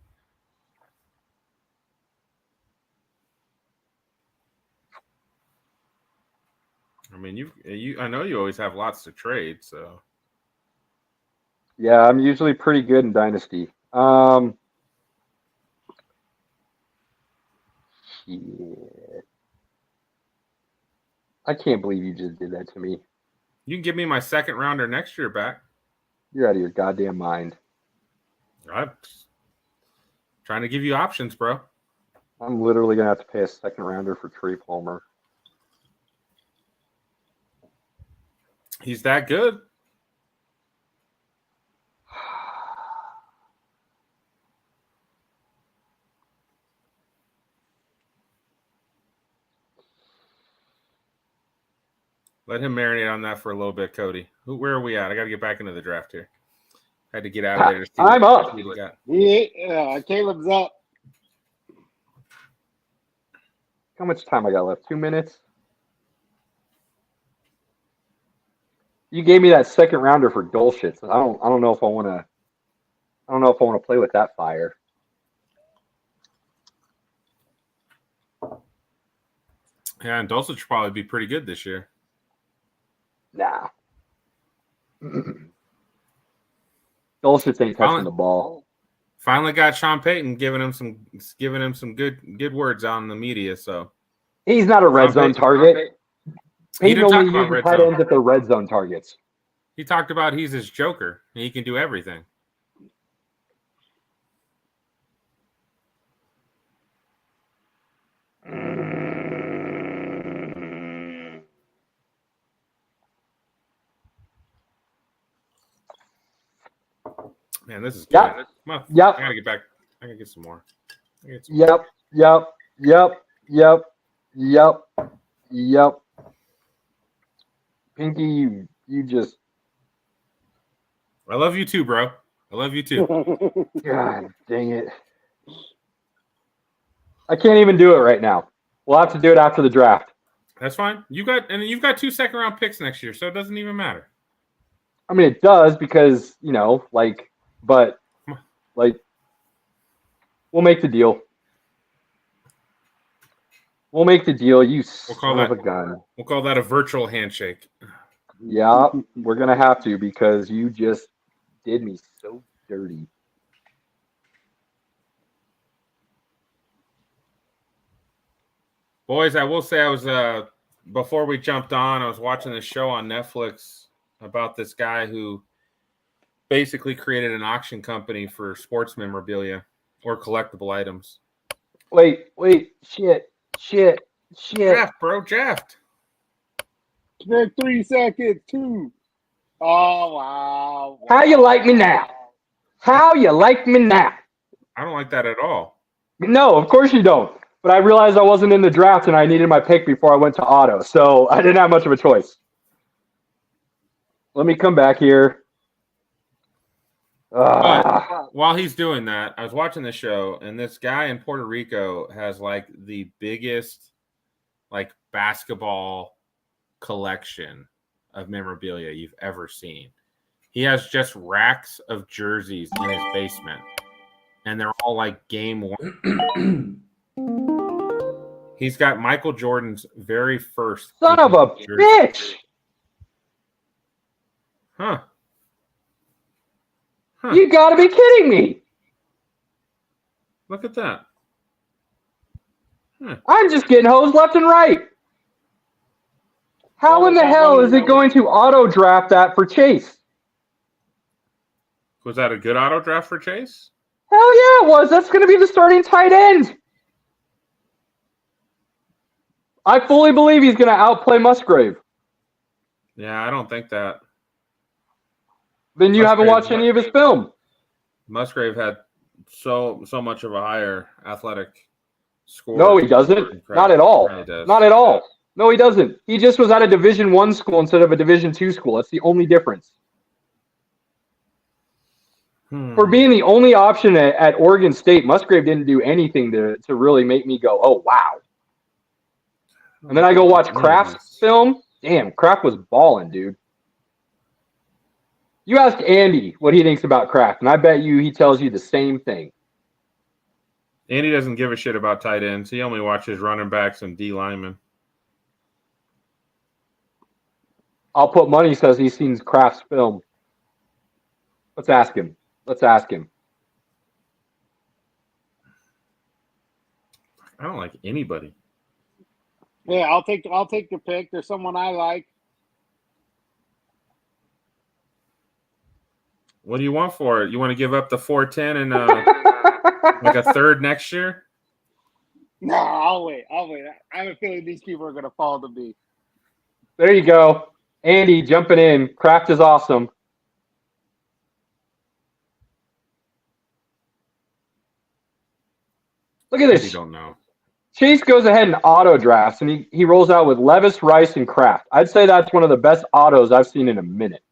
Speaker 4: I mean, you. I know you always have lots to trade, so.
Speaker 3: Yeah, I'm usually pretty good in Dynasty. Shit. I can't believe you just did that to me.
Speaker 4: You can give me my second rounder next year back.
Speaker 3: You're out of your goddamn mind.
Speaker 4: I'm trying to give you options, bro.
Speaker 3: I'm literally going to have to pay a second rounder for Trey Palmer.
Speaker 4: He's that good. Let him marinate on that for a little bit, Cody. Where are we at? I got to get back into the draft here. Had to get out of there.
Speaker 3: I'm up.
Speaker 5: Caleb's up.
Speaker 3: How much time I got left? 2 minutes? You gave me that second rounder for Dulcich. I don't know if I want to. I don't know if I want to play with that fire.
Speaker 4: Yeah, and Dulcich will probably be pretty good this year.
Speaker 3: Nah. Dulcich ain't touching the ball.
Speaker 4: Finally got Sean Payton giving him some good words on the media. So
Speaker 3: He's not a red zone target.
Speaker 4: He didn't talk about red
Speaker 3: tight
Speaker 4: zone.
Speaker 3: ends if they're red zone targets.
Speaker 4: He talked about he's his Joker. And he can do everything. Man, this is good.
Speaker 3: Yep.
Speaker 4: I gotta get back. I gotta get some more.
Speaker 3: Yep. Pinky, you just.
Speaker 4: I love you too, bro. I love you too.
Speaker 3: God dang it. I can't even do it right now. We'll have to do it after the draft.
Speaker 4: That's fine. You've got 2 second round picks next year, so it doesn't even matter.
Speaker 3: I mean, it does because, but we'll make the deal. We'll make the deal, you son of a gun.
Speaker 4: We'll call that a virtual handshake.
Speaker 3: Yeah, we're going to have to because you just did me so dirty.
Speaker 4: Boys, I will say I was before we jumped on, I was watching this show on Netflix about this guy who basically created an auction company for sports memorabilia or collectible items.
Speaker 3: Wait, shit.
Speaker 4: Draft, bro, draft.
Speaker 5: 3 seconds, 2. Oh, wow.
Speaker 3: How you like me now? How you like me now?
Speaker 4: I don't like that at all.
Speaker 3: No, of course you don't. But I realized I wasn't in the draft and I needed my pick before I went to auto, so I didn't have much of a choice. Let me come back here.
Speaker 4: But while he's doing that, I was watching the show, and this guy in Puerto Rico has like the biggest basketball collection of memorabilia you've ever seen. He has just racks of jerseys in his basement, and they're all like game one. He's got Michael Jordan's very first.
Speaker 3: Son of a
Speaker 4: jersey.
Speaker 3: bitch!
Speaker 4: Huh.
Speaker 3: You gotta be kidding me!
Speaker 4: Look at that.
Speaker 3: I'm just getting hosed left and right. How in the hell is it going to auto draft that for Chase?
Speaker 4: Was that a good auto draft for Chase?
Speaker 3: Hell yeah, it was. That's going to be the starting tight end. I fully believe he's going to outplay Musgrave.
Speaker 4: Yeah, I don't think that.
Speaker 3: Then you haven't watched any of his film.
Speaker 4: Musgrave had so much of a higher athletic score.
Speaker 3: No, he doesn't. Not at all. Not at all. No, he doesn't. He just was at a Division I school instead of a Division II school. That's the only difference. For being the only option at Oregon State, Musgrave didn't do anything to really make me go, oh, wow. And then I go watch Kraft's film. Damn, Kraft was balling, dude. You ask Andy what he thinks about Kraft, and I bet you he tells you the same thing.
Speaker 4: Andy doesn't give a shit about tight ends. He only watches running backs and D linemen.
Speaker 3: I'll put money says he's seen Kraft's film. Let's ask him.
Speaker 4: I don't like anybody.
Speaker 5: Yeah, I'll take your pick. There's someone I like.
Speaker 4: What do you want for it? You want to give up the 410 and like a third next year?
Speaker 5: No, I'll wait. I have a feeling these people are going to fall to me.
Speaker 3: There you go. Andy jumping in. Kraft is awesome. Look at this.
Speaker 4: You don't know.
Speaker 3: Chase goes ahead and auto drafts, and he rolls out with Levis, Rice, and Kraft. I'd say that's one of the best autos I've seen in a minute.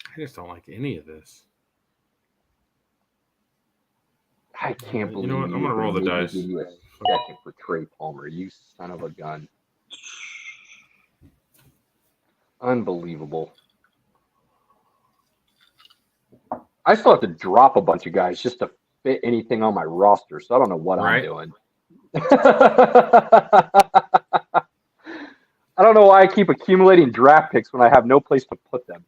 Speaker 4: I just don't like any of this.
Speaker 3: I can't believe
Speaker 4: you know what? I'm going to roll the dice.
Speaker 3: Give you a second for Trey Palmer, you son of a gun. Unbelievable. I still have to drop a bunch of guys just to fit anything on my roster, so I don't know what I'm doing. I don't know why I keep accumulating draft picks when I have no place to put them.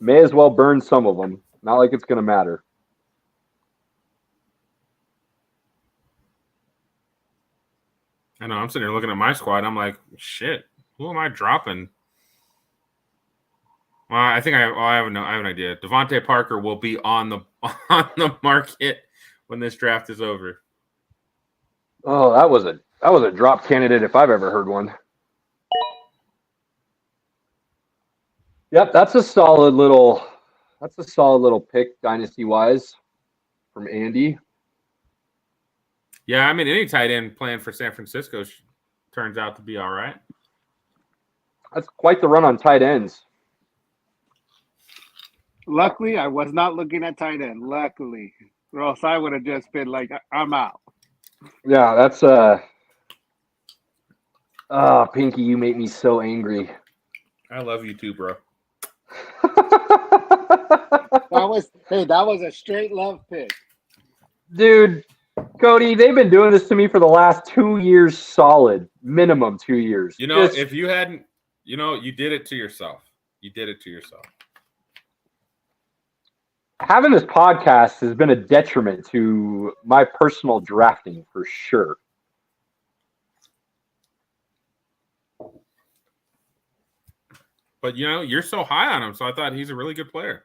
Speaker 3: May as well burn some of them. Not like it's going to matter.
Speaker 4: I know. I'm sitting here looking at my squad. I'm like, shit. Who am I dropping? Well, I think I have an idea. Devontae Parker will be on the market when this draft is over.
Speaker 3: Oh, that was a drop candidate if I've ever heard one. Yep, that's a solid little pick dynasty wise from Andy.
Speaker 4: Yeah, I mean, any tight end playing for San Francisco turns out to be all right.
Speaker 3: That's quite the run on tight ends.
Speaker 5: Luckily, I was not looking at tight end. Luckily, or else I would have just been like, I'm out.
Speaker 3: Yeah, that's Pinky, you make me so angry.
Speaker 4: I love you too, bro.
Speaker 5: That was a straight love pick.
Speaker 3: Dude, Cody, they've been doing this to me for the last 2 years solid. Minimum 2 years.
Speaker 4: You know, if you hadn't, you did it to yourself. You did it to yourself.
Speaker 3: Having this podcast has been a detriment to my personal drafting for sure.
Speaker 4: But, you're so high on him, so I thought he's a really good player.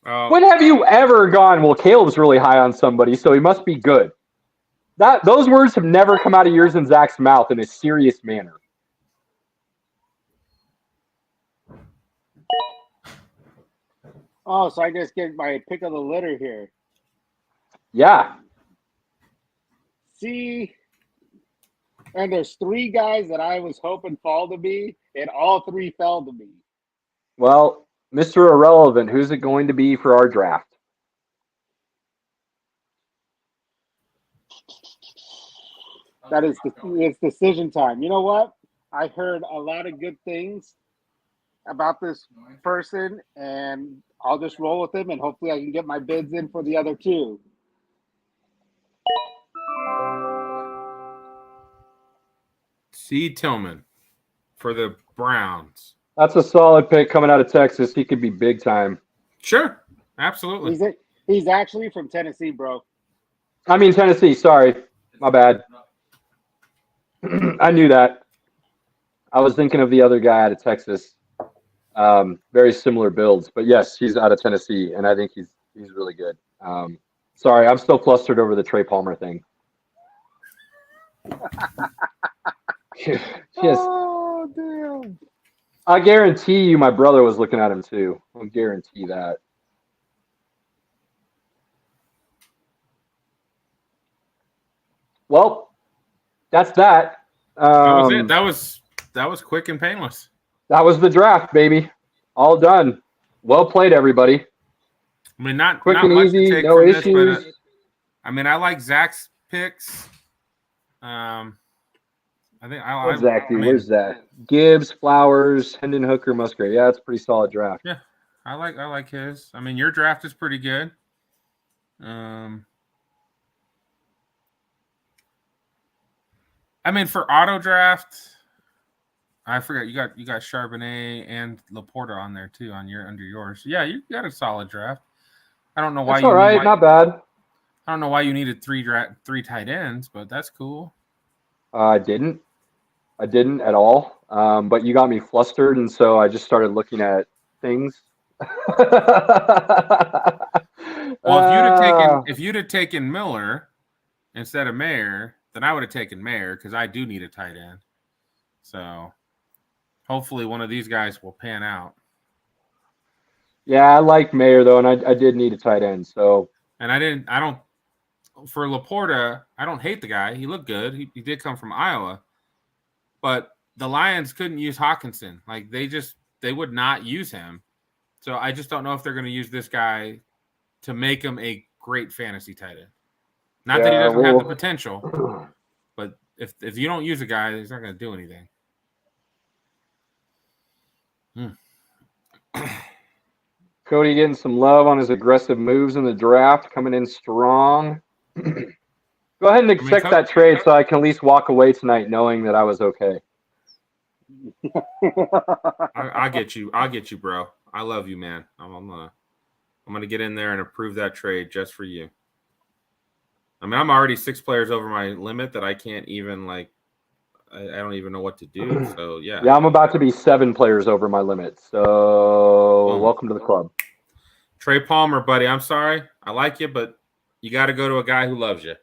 Speaker 3: When have you ever gone, well, Caleb's really high on somebody, so he must be good? Those words have never come out of yours and Zach's mouth in a serious manner.
Speaker 5: Oh, so I just get my pick of the litter here.
Speaker 3: Yeah.
Speaker 5: See, and there's 3 guys that I was hoping fall to me, and all 3 fell to me.
Speaker 3: Well, Mr. Irrelevant, who's it going to be for our draft?
Speaker 5: It's decision time. You know what? I heard a lot of good things about this person, and I'll just roll with him, and hopefully I can get my bids in for the other 2.
Speaker 4: C. Tillman for the Browns.
Speaker 3: That's a solid pick coming out of Texas. He could be big time.
Speaker 4: Sure. Absolutely.
Speaker 5: He's actually from Tennessee, bro.
Speaker 3: I mean, Tennessee. Sorry. My bad. I knew that. I was thinking of the other guy out of Texas. Very similar builds. But, yes, he's out of Tennessee, and I think He's really good. Sorry, I'm still flustered over the Trey Palmer thing. Just,
Speaker 5: Oh, damn.
Speaker 3: I guarantee you my brother was looking at him too. I'll guarantee that. Well, that's that.
Speaker 4: That was it. That was quick and painless.
Speaker 3: That was the draft, baby. All done. Well played, everybody.
Speaker 4: I mean, not
Speaker 3: Quick
Speaker 4: not
Speaker 3: and
Speaker 4: much
Speaker 3: easy,
Speaker 4: to take
Speaker 3: no
Speaker 4: from
Speaker 3: issues.
Speaker 4: this, but I mean, I like Zach's picks. I think
Speaker 3: What's Zach do?
Speaker 4: I mean,
Speaker 3: Where's Zach? Gibbs, Flowers, Hendon Hooker, Musgrave. Yeah, it's a pretty solid draft.
Speaker 4: yeah, I like his. I mean, your draft is pretty good. I mean, for auto draft, I forgot you got Charbonnet and Laporta on there too under yours. Yeah, you got a solid draft. I don't know why
Speaker 3: That's all right, not bad.
Speaker 4: I don't know why you needed three tight ends, but that's cool.
Speaker 3: I didn't at all. But you got me flustered, and so I just started looking at things.
Speaker 4: Well, if you'd have taken Miller instead of Mayer, then I would have taken Mayer because I do need a tight end. So hopefully one of these guys will pan out.
Speaker 3: Yeah, I like Mayer though, and I did need a tight end. So,
Speaker 4: and for Laporta, I don't hate the guy. He looked good. He did come from Iowa, but the Lions couldn't use Hawkinson. Like they would not use him. So I just don't know if they're going to use this guy to make him a great fantasy tight end. Not that he doesn't have the potential, but if you don't use a guy, he's not going to do anything.
Speaker 3: Cody getting some love on his aggressive moves in the draft, coming in strong. Go ahead and accept that trade so I can at least walk away tonight knowing that I was okay.
Speaker 4: I get you. I'll get you, bro. I love you, man. I'm gonna get in there and approve that trade just for you. I mean, I'm already 6 players over my limit that I can't even I don't even know what to do. So yeah.
Speaker 3: Yeah, I'm about to be 7 players over my limit. So welcome to the club.
Speaker 4: Trey Palmer, buddy. I'm sorry. I like you, but you got to go to a guy who loves you.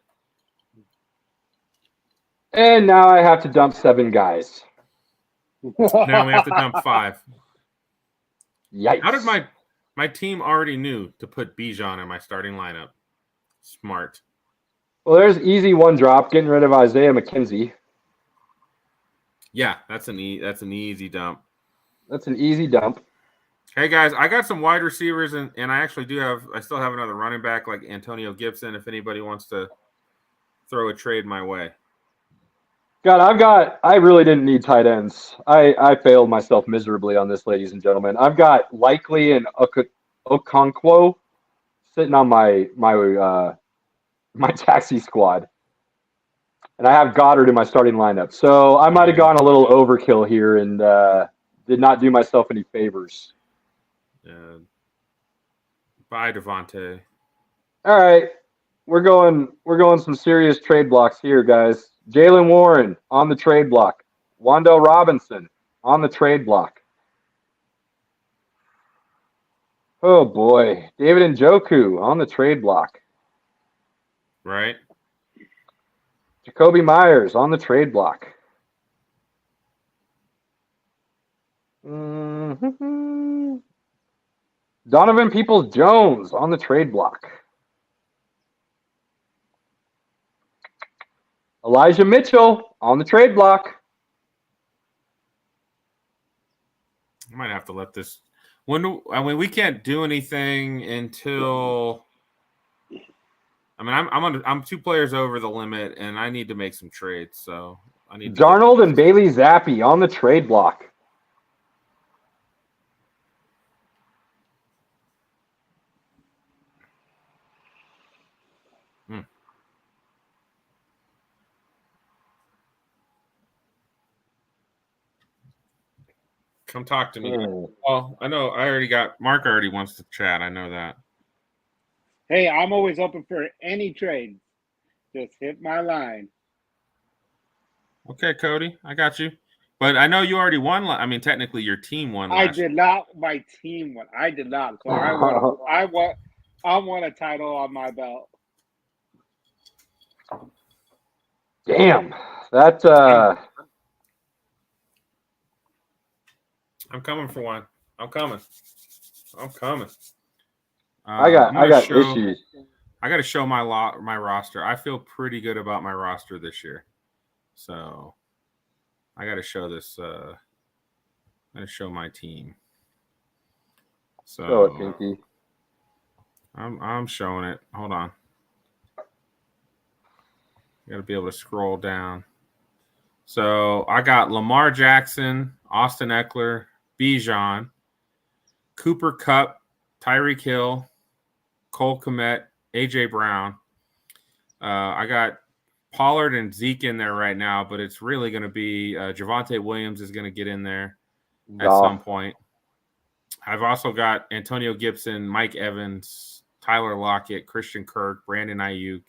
Speaker 3: And now I have to dump 7 guys.
Speaker 4: Now we have to dump 5.
Speaker 3: Yikes.
Speaker 4: How did my team already knew to put Bijan in my starting lineup? Smart.
Speaker 3: Well, there's easy one drop, getting rid of Isaiah McKenzie.
Speaker 4: Yeah, that's an easy dump.
Speaker 3: That's an easy dump.
Speaker 4: Hey guys, I got some wide receivers and I still have another running back like Antonio Gibson if anybody wants to throw a trade my way.
Speaker 3: God, I really didn't need tight ends. I failed myself miserably on this, ladies and gentlemen. I've got Likely and Okonkwo sitting on my taxi squad. And I have Goddard in my starting lineup. So I might have gone a little overkill here and did not do myself any favors.
Speaker 4: Bye, Devontae.
Speaker 3: All right. We're going some serious trade blocks here, guys. Jalen Warren on the trade block. Wandell Robinson on the trade block. Oh, boy. David Njoku on the trade block.
Speaker 4: Right.
Speaker 3: Jacoby Myers on the trade block. Mm-hmm. Donovan Peoples-Jones on the trade block. Elijah Mitchell on the trade block.
Speaker 4: I might have to let this. We can't do anything until. I mean, I'm 2 players over the limit, and I need to make some trades. So I need
Speaker 3: Darnold and Bailey Zappi on the trade block.
Speaker 4: Come talk to me.
Speaker 3: Hmm.
Speaker 4: Well, I know Mark already wants to chat. I know that.
Speaker 5: Hey, I'm always open for any trade. Just hit my line.
Speaker 4: Okay, Cody, I got you. But I know you already won. I mean, technically, your team won.
Speaker 5: I did not. My team won. I did not. So I I want a title on my belt.
Speaker 3: Damn. That
Speaker 4: I'm coming for one. I'm coming.
Speaker 3: I got issues.
Speaker 4: I got to show my roster. I feel pretty good about my roster this year, so I got to show this. I got to show my team. So
Speaker 3: Show it, Pinky.
Speaker 4: I'm showing it. Hold on. You got to be able to scroll down. So I got Lamar Jackson, Austin Eckler, Bijan, Cooper Kupp, Tyreek Hill, Cole Kmet, AJ Brown. I got Pollard and Zeke in there right now, but it's really going to be Javonte Williams is going to get in there at some point. I've also got Antonio Gibson, Mike Evans, Tyler Lockett, Christian Kirk, Brandon Ayuk.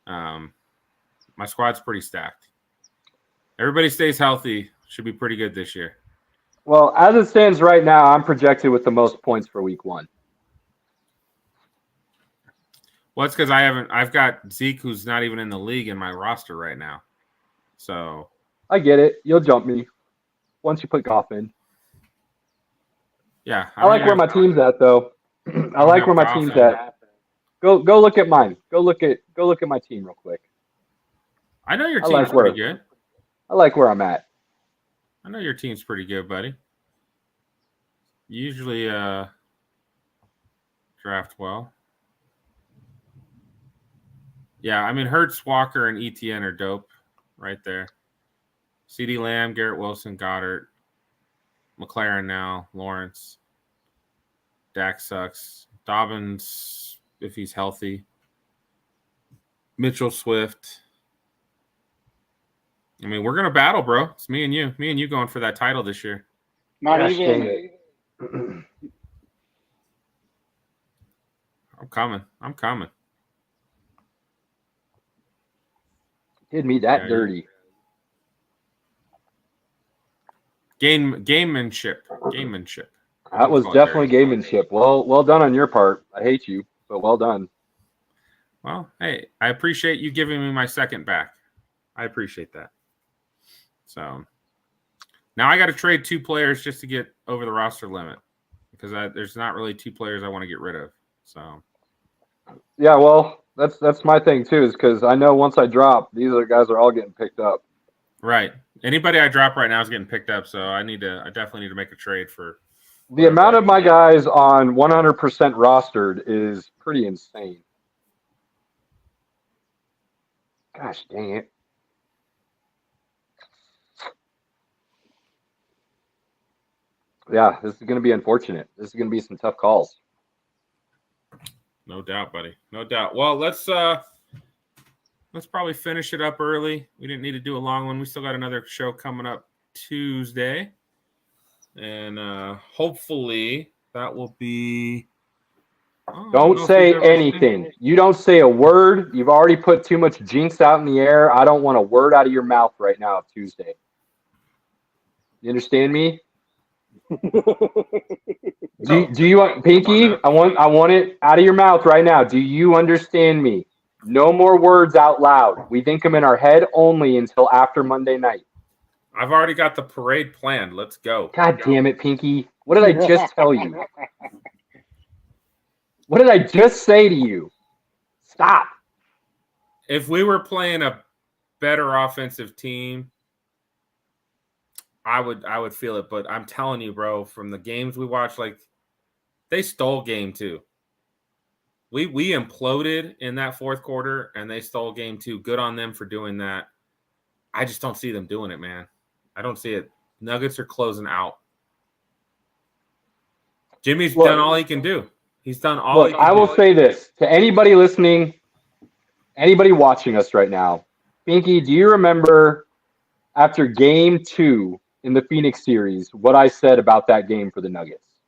Speaker 4: My squad's pretty stacked. Everybody stays healthy. Should be pretty good this year.
Speaker 3: Well, as it stands right now, I'm projected with the most points for week 1.
Speaker 4: Well, it's because I've got Zeke, who's not even in the league, in my roster right now. So
Speaker 3: I get it. You'll jump me once you put Goff in.
Speaker 4: Yeah.
Speaker 3: I like where my team's at, though. I like where my team's at. Go look at mine. Go look at my team real quick.
Speaker 4: I know your team's pretty good.
Speaker 3: I like where I'm at.
Speaker 4: I know your team's pretty good, buddy. You usually draft well. Yeah, I mean, Hurts, Walker, and ETN are dope right there. CeeDee Lamb, Garrett Wilson, Goddard, McLaren now, Lawrence. Dak sucks. Dobbins, if he's healthy. Mitchell Swift. I mean, we're going to battle, bro. It's me and you. Me and you going for that title this year.
Speaker 5: Not even.
Speaker 4: I'm coming.
Speaker 3: Did me that dirty.
Speaker 4: Gamemanship.
Speaker 3: That was definitely gamemanship. Well done on your part. I hate you, but well done.
Speaker 4: Well, hey, I appreciate you giving me my second back. I appreciate that. So now I got to trade 2 players just to get over the roster limit because there's not really 2 players I want to get rid of. So
Speaker 3: yeah, well, that's my thing too, is because I know once I drop, these other guys are all getting picked up.
Speaker 4: Right. Anybody I drop right now is getting picked up, so I definitely need to make a trade for.
Speaker 3: The amount of my guys on 100% rostered is pretty insane. Gosh dang it. Yeah, this is going to be unfortunate. This is going to be some tough calls.
Speaker 4: No doubt, buddy. No doubt. Well, let's probably finish it up early. We didn't need to do a long one. We still got another show coming up Tuesday. And hopefully that will be
Speaker 3: Don't say anything. You don't say a word. You've already put too much jinx out in the air. I don't want a word out of your mouth right now Tuesday. You understand me? Do you want Pinky? I want it out of your mouth right now. Do you understand me? No more words out loud. We think them in our head only until after Monday night.
Speaker 4: I've already got the parade planned. Let's go.
Speaker 3: God damn it, Pinky. What did I just tell you? What did I just say to you? Stop.
Speaker 4: If we were playing a better offensive team, I would feel it, but I'm telling you, bro, from the games we watched, like they stole game 2. We imploded in that fourth quarter, and they stole game 2. Good on them for doing that. I just don't see them doing it, man. I don't see it. Nuggets are closing out. Jimmy's done all he can do. He's done all he can do.
Speaker 3: I will say this to anybody listening, anybody watching us right now. Pinky, do you remember after game 2 in the Phoenix series what I said about that game for the Nuggets?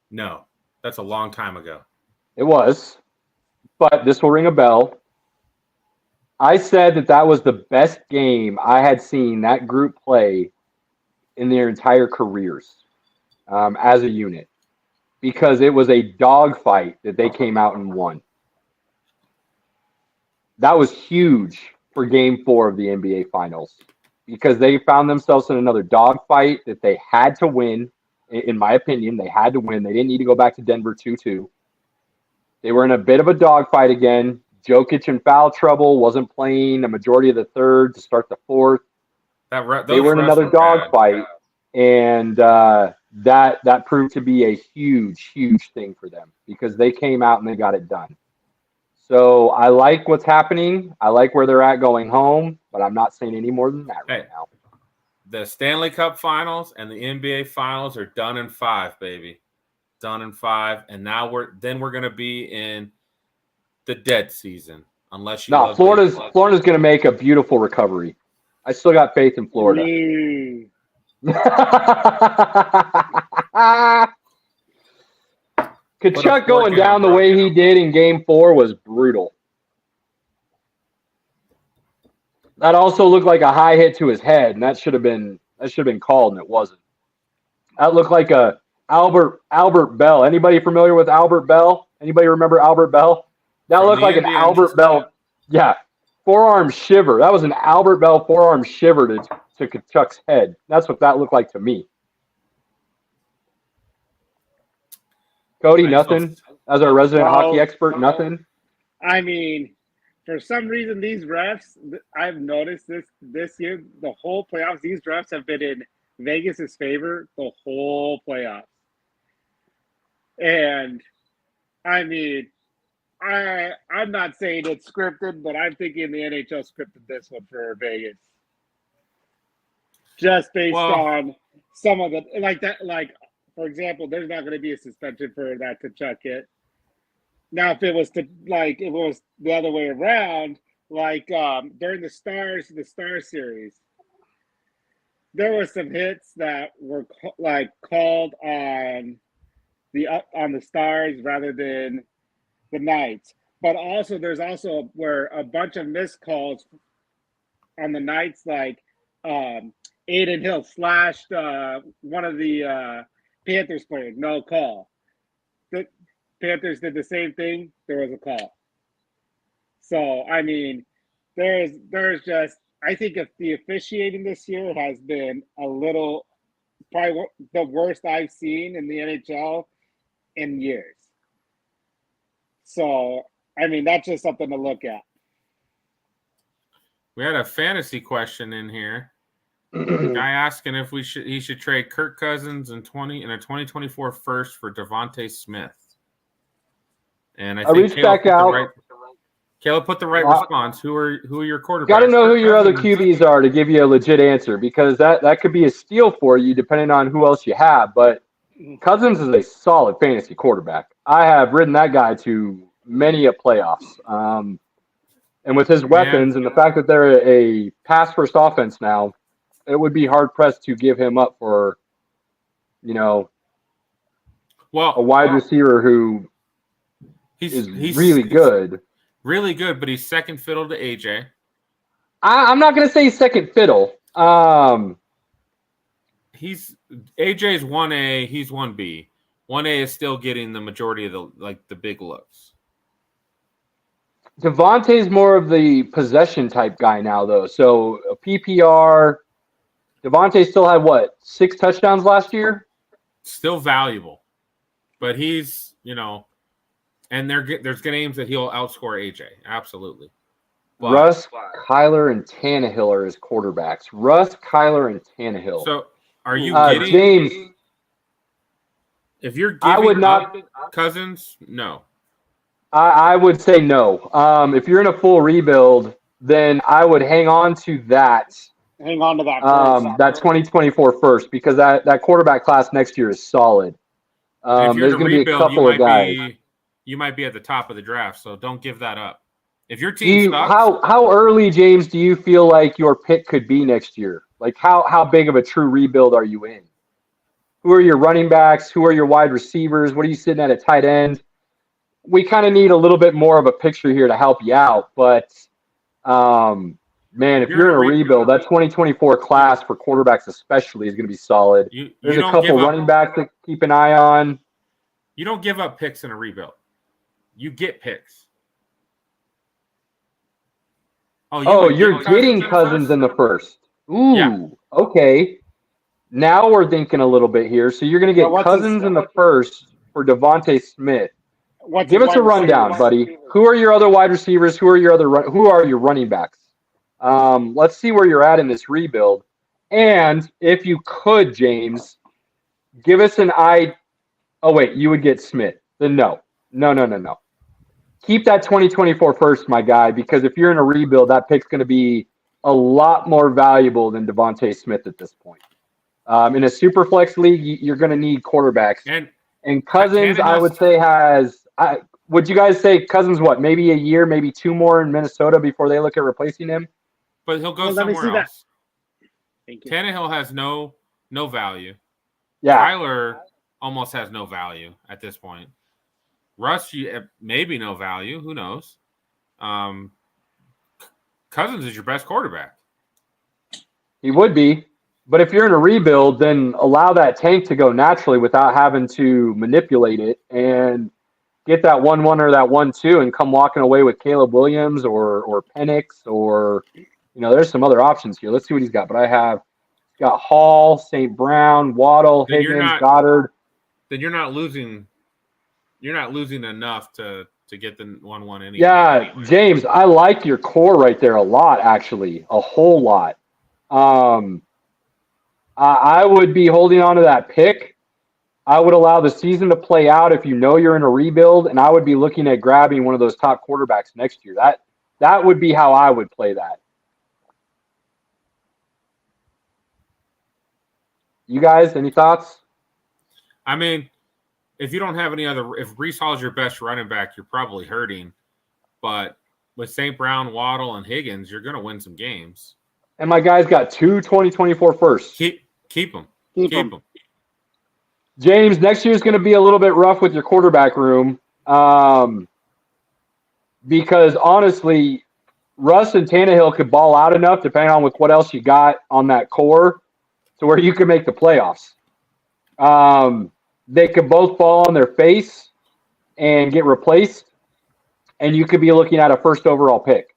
Speaker 4: No, that's a long time ago.
Speaker 3: It was, but this will ring a bell. I said that was the best game I had seen that group play in their entire careers as a unit. because it was a dogfight that they came out and won. That was huge for Game 4 of the NBA Finals because they found themselves in another dogfight that they had to win. In my opinion, they had to win. They didn't need to go back to Denver 2-2. They were in a bit of a dogfight again. Jokic in foul trouble, wasn't playing a majority of the third to start the fourth. They were in another dogfight, and that proved to be a huge, huge thing for them because they came out and they got it done. So I like what's happening. I like where they're at going home, but I'm not saying any more than that right now.
Speaker 4: The Stanley Cup Finals and the NBA Finals are done in 5, baby. Done in 5, and now we're going to be in the dead season. Unless you
Speaker 3: Florida's going to make a beautiful recovery. I still got faith in Florida. Kachuk going down the way he did in Game 4 was brutal. That also looked like a high hit to his head, and that should have been called, and it wasn't. That looked like a Albert Bell. Anybody familiar with Albert Bell? Anybody remember Albert Bell? That looked like an Albert Bell. Yeah, forearm shiver. That was an Albert Bell forearm shiver to Kachuk's head. That's what that looked like to me. Cody, nothing? As our resident hockey expert, nothing?
Speaker 5: I mean, for some reason, these refs, I've noticed this year, the whole playoffs, these refs have been in Vegas's favor the whole playoffs. And, I mean, I'm not saying it's scripted, but I'm thinking the NHL scripted this one for Vegas. Just based on some of the, for example, there's not going to be a suspension for that Kachuk hit. Now, if it was the other way around, during the Star series, there were some hits that were called on the Stars rather than the Knights. But also, there's also where a bunch of missed calls on the Knights, Aiden Hill slashed one of the Panthers players, no call. The Panthers did the same thing, there was a call. So, I mean, there's just, I think if the officiating this year has been probably the worst I've seen in the NHL in years. So, I mean, that's just something to look at.
Speaker 4: We had a fantasy question in here. Guy asking if he should trade Kirk Cousins in a 2024 first for Devontae Smith. And I think
Speaker 3: reached back out.
Speaker 4: Caleb put the right response. Who are your quarterbacks?
Speaker 3: Got to know who your other QBs are to give you a legit answer because that could be a steal for you depending on who else you have. But Cousins is a solid fantasy quarterback. I have ridden that guy to many a playoffs. And with his weapons and the fact that they're a pass-first offense now, it would be hard-pressed to give him up for, a wide receiver who is really good.
Speaker 4: Really good, but he's second fiddle to AJ.
Speaker 3: I'm not going to say second fiddle.
Speaker 4: AJ's 1A, he's 1B. 1A is still getting the majority of the big looks.
Speaker 3: Devontae's more of the possession type guy now, though. So a PPR. Devontae still had 6 touchdowns last year? Still
Speaker 4: valuable. But he's, and there's games that he'll outscore AJ. Absolutely. But,
Speaker 3: Russ, Kyler, and Tannehill are his quarterbacks. Russ, Kyler, and Tannehill.
Speaker 4: So are you getting
Speaker 3: James?
Speaker 4: If you're giving up Cousins, no.
Speaker 3: I would say no. If you're in a full rebuild, then I would hang on to that.
Speaker 5: Hang on to that.
Speaker 3: That 2024 first, because that quarterback class next year is solid. There's going to be a couple of guys.
Speaker 4: You might be at the top of the draft, so don't give that up. If your team sucks,
Speaker 3: how early, James, do you feel like your pick could be next year? Like how big of a true rebuild are you in? Who are your running backs? Who are your wide receivers? What are you sitting at tight end? We kind of need a little bit more of a picture here to help you out. But, man, if you're in a rebuild, that 2024 class for quarterbacks especially is going to be solid. There's a couple running backs to keep an eye on.
Speaker 4: You don't give up picks in a rebuild. You get picks.
Speaker 3: You're getting Cousins in the first. Ooh,
Speaker 4: Yeah.
Speaker 3: okay. Now we're thinking a little bit here. So you're going to get
Speaker 5: what's
Speaker 3: Cousins
Speaker 5: his-
Speaker 3: in the first for Devontae Smith.
Speaker 5: What's
Speaker 3: Give
Speaker 5: his
Speaker 3: us a
Speaker 5: wide
Speaker 3: rundown,
Speaker 5: receivers?
Speaker 3: buddy. Who are your other wide receivers? Who are your running backs? Let's see where you're at in this rebuild. And if you could, James, give us an eye. Oh, wait, you would get Smith. Then no. Keep that 2024 first, my guy, because if you're in a rebuild, that pick's going to be a lot more valuable than Devontae Smith at this point. In a super flex league, you're going to need quarterbacks. And Cousins, I would say, would you guys say Cousins, what, maybe a year, maybe two more in Minnesota before they look at replacing him?
Speaker 4: But he'll go
Speaker 5: Let me
Speaker 4: somewhere
Speaker 5: see
Speaker 4: else.
Speaker 5: Thank you.
Speaker 4: Tannehill has no value.
Speaker 3: Yeah.
Speaker 4: Tyler almost has no value at this point. Russ, maybe no value. Who knows? Cousins is your best quarterback.
Speaker 3: He would be. But if you're in a rebuild, then allow that tank to go naturally without having to manipulate it and get that 1-1 or that 1-2 and come walking away with Caleb Williams or Penix or, there's some other options here. Let's see what he's got. But he's got Hall, St. Brown, Waddle, Higgins, Goddard.
Speaker 4: Then you're not losing enough to get the 1-1 anyway.
Speaker 3: Yeah, James, I like your core right there a lot, actually, a whole lot. I would be holding on to that pick. I would allow the season to play out if you know you're in a rebuild, and I would be looking at grabbing one of those top quarterbacks next year. That would be how I would play that. You guys, any thoughts?
Speaker 4: I mean, if you don't have if Breece Hall is your best running back, you're probably hurting. But with St. Brown, Waddle, and Higgins, you're going to win some games.
Speaker 3: And my guy's got 2 2024 firsts.
Speaker 4: Keep them. Keep them.
Speaker 3: James, next year is going to be a little bit rough with your quarterback room because, honestly, Russ and Tannehill could ball out enough, depending on with what else you got on that core, to where you could make the playoffs. They could both fall on their face and get replaced, and you could be looking at a first overall pick.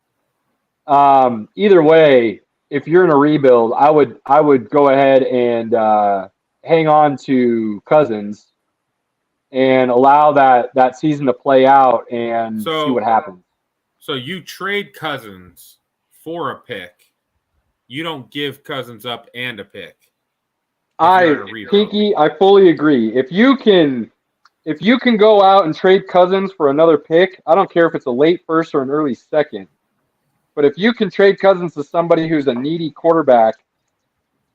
Speaker 3: Either way, if you're in a rebuild, I would go ahead and hang on to Cousins and allow that season to play out and see what happens.
Speaker 4: So you trade Cousins for a pick. You don't give Cousins up and a pick.
Speaker 3: Pinky, I fully agree. If you can go out and trade Cousins for another pick, I don't care if it's a late first or an early second. But if you can trade Cousins to somebody who's a needy quarterback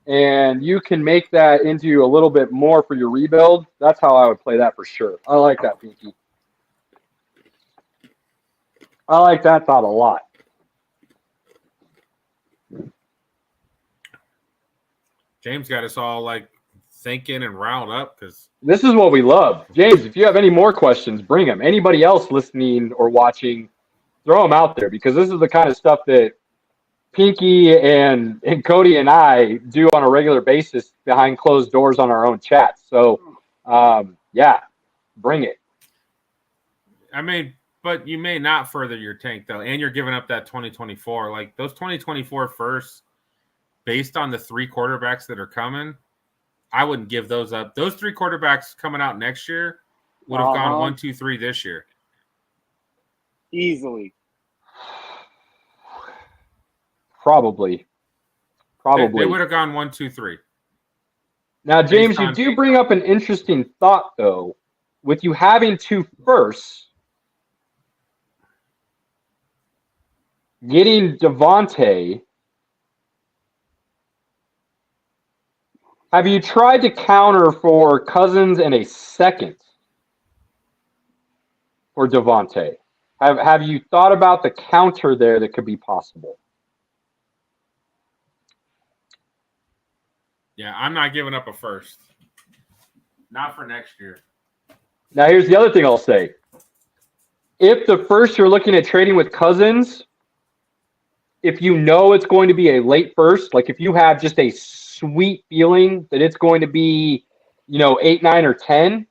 Speaker 3: and you can make that into a little bit more for your rebuild, that's how I would play that for sure. I like that, Pinky. I like that thought a lot.
Speaker 4: James got us all thinking and riled up because
Speaker 3: this is what we love. James, if you have any more questions, bring them. Anybody else listening or watching, throw them out there because this is the kind of stuff that Pinky and Cody and I do on a regular basis behind closed doors on our own chats. So, yeah, bring it.
Speaker 4: I mean, but you may not further your tank though, and you're giving up that 2024. Like those 2024 firsts, based on the 3 quarterbacks that are coming, I wouldn't give those up. Those 3 quarterbacks coming out next year would have gone 1, 2, 3 this year.
Speaker 5: Easily.
Speaker 3: Probably.
Speaker 4: They would have gone 1, 2, 3.
Speaker 3: Now, James, you do bring up an interesting thought, though. With you having 2 firsts, getting Devontae, have you tried to counter for Cousins in a second for Devontae? Have you thought about the counter there that could be possible?
Speaker 4: Yeah, I'm not giving up a first. Not for next year.
Speaker 3: Now, here's the other thing I'll say. If the first you're looking at trading with Cousins, if you know it's going to be a late first, like if you have just a sweet feeling that it's going to be, 8, 9, or 10,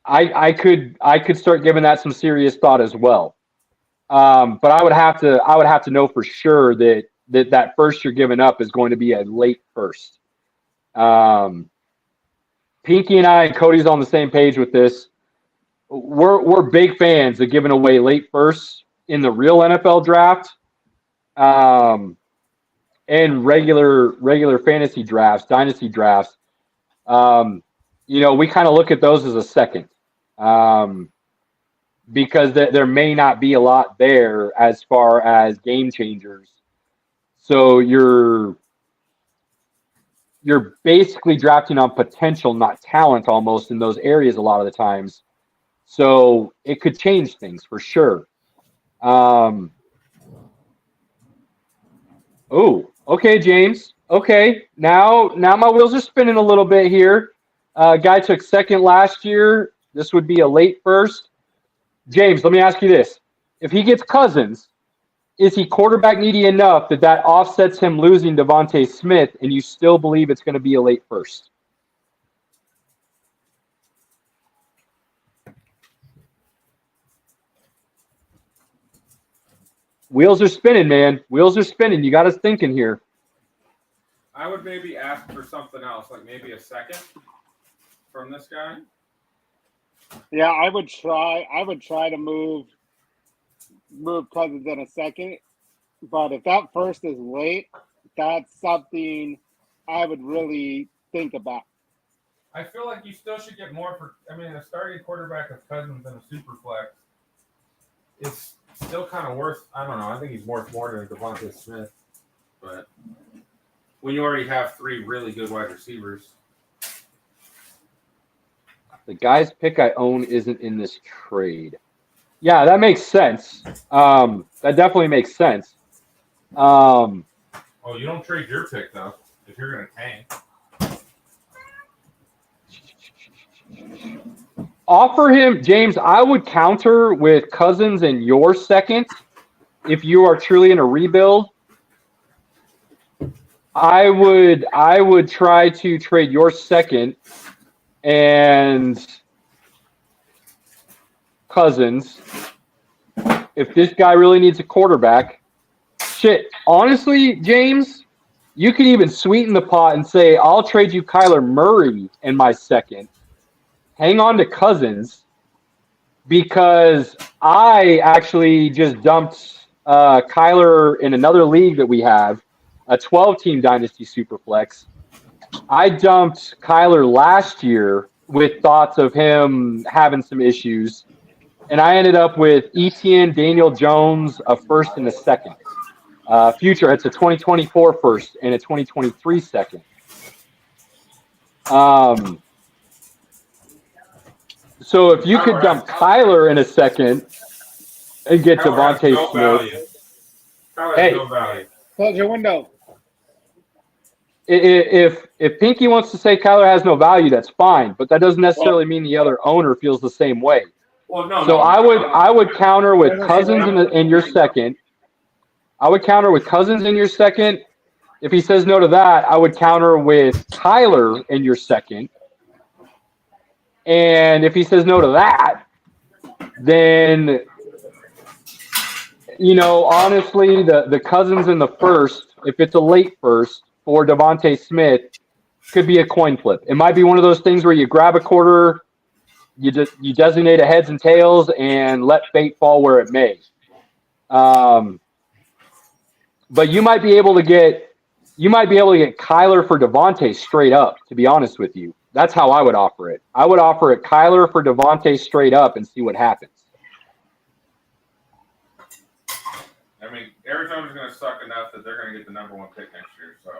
Speaker 3: I could start giving that some serious thought as well. But I would have to know for sure that first you're giving up is going to be a late first. Pinky and I and Cody's on the same page with this. We're big fans of giving away late firsts in the real NFL draft, and regular fantasy drafts, dynasty drafts. We kind of look at those as a second, because there may not be a lot there as far as game changers. So you're basically drafting on potential, not talent, almost in those areas a lot of the times. So it could change things for sure. Oh, okay, James. Okay, now my wheels are spinning a little bit here. Guy took second last year. This would be a late first. James, let me ask you this: if he gets Cousins, is he quarterback needy enough that offsets him losing Devontae Smith, and you still believe it's going to be a late first? Wheels are spinning, man. Wheels are spinning. You got us thinking here.
Speaker 4: I would maybe ask for something else, like maybe a second from this guy.
Speaker 5: Yeah, I would try to move Cousins in a second. But if that first is late, that's something I would really think about.
Speaker 4: I feel like you still should get more for. I mean, a starting quarterback of Cousins and a super flex is still kind of worth. I don't know. I think he's worth more than Devontae Smith. But when you already have three really good wide receivers,
Speaker 3: the guy's pick I own isn't in this trade. Yeah, that makes sense. That definitely makes sense.
Speaker 4: oh, you don't trade your pick though if you're going to tank.
Speaker 3: Offer him, James. I would counter with Cousins in your second if you are truly in a rebuild. I would try to trade your second and Cousins if this guy really needs a quarterback. Shit, honestly, James, you could even sweeten the pot and say, I'll trade you Kyler Murray in my second. Hang on to Cousins, because I actually just dumped Kyler in another league that we have, a 12-team Dynasty Superflex. I dumped Kyler last year with thoughts of him having some issues, and I ended up with Etienne, Daniel Jones, a first and a second. Future, it's a 2024 first and a 2023 second. So if you could dump Kyler in a second and get Devontae Smith,
Speaker 4: Hey, no value.
Speaker 5: Close your window.
Speaker 3: If Pinky wants to say Kyler has no value, that's fine, but that doesn't necessarily mean the other owner feels the same way.
Speaker 4: Well, no.
Speaker 3: So I would counter with Cousins in your second. I would counter with Cousins in your second. If he says no to that, I would counter with Kyler in your second. And if he says no to that, then, honestly, the Cousins in the first, if it's a late first for Devontae Smith, could be a coin flip. It might be one of those things where you grab a quarter, you designate a heads and tails, and let fate fall where it may. But you might be able to get Kyler for Devontae straight up, to be honest with you. That's how I would offer it. I would offer it Kyler for Devontae straight up and see what happens.
Speaker 4: I mean, Arizona's going to suck enough that they're going to get the number one pick next year, so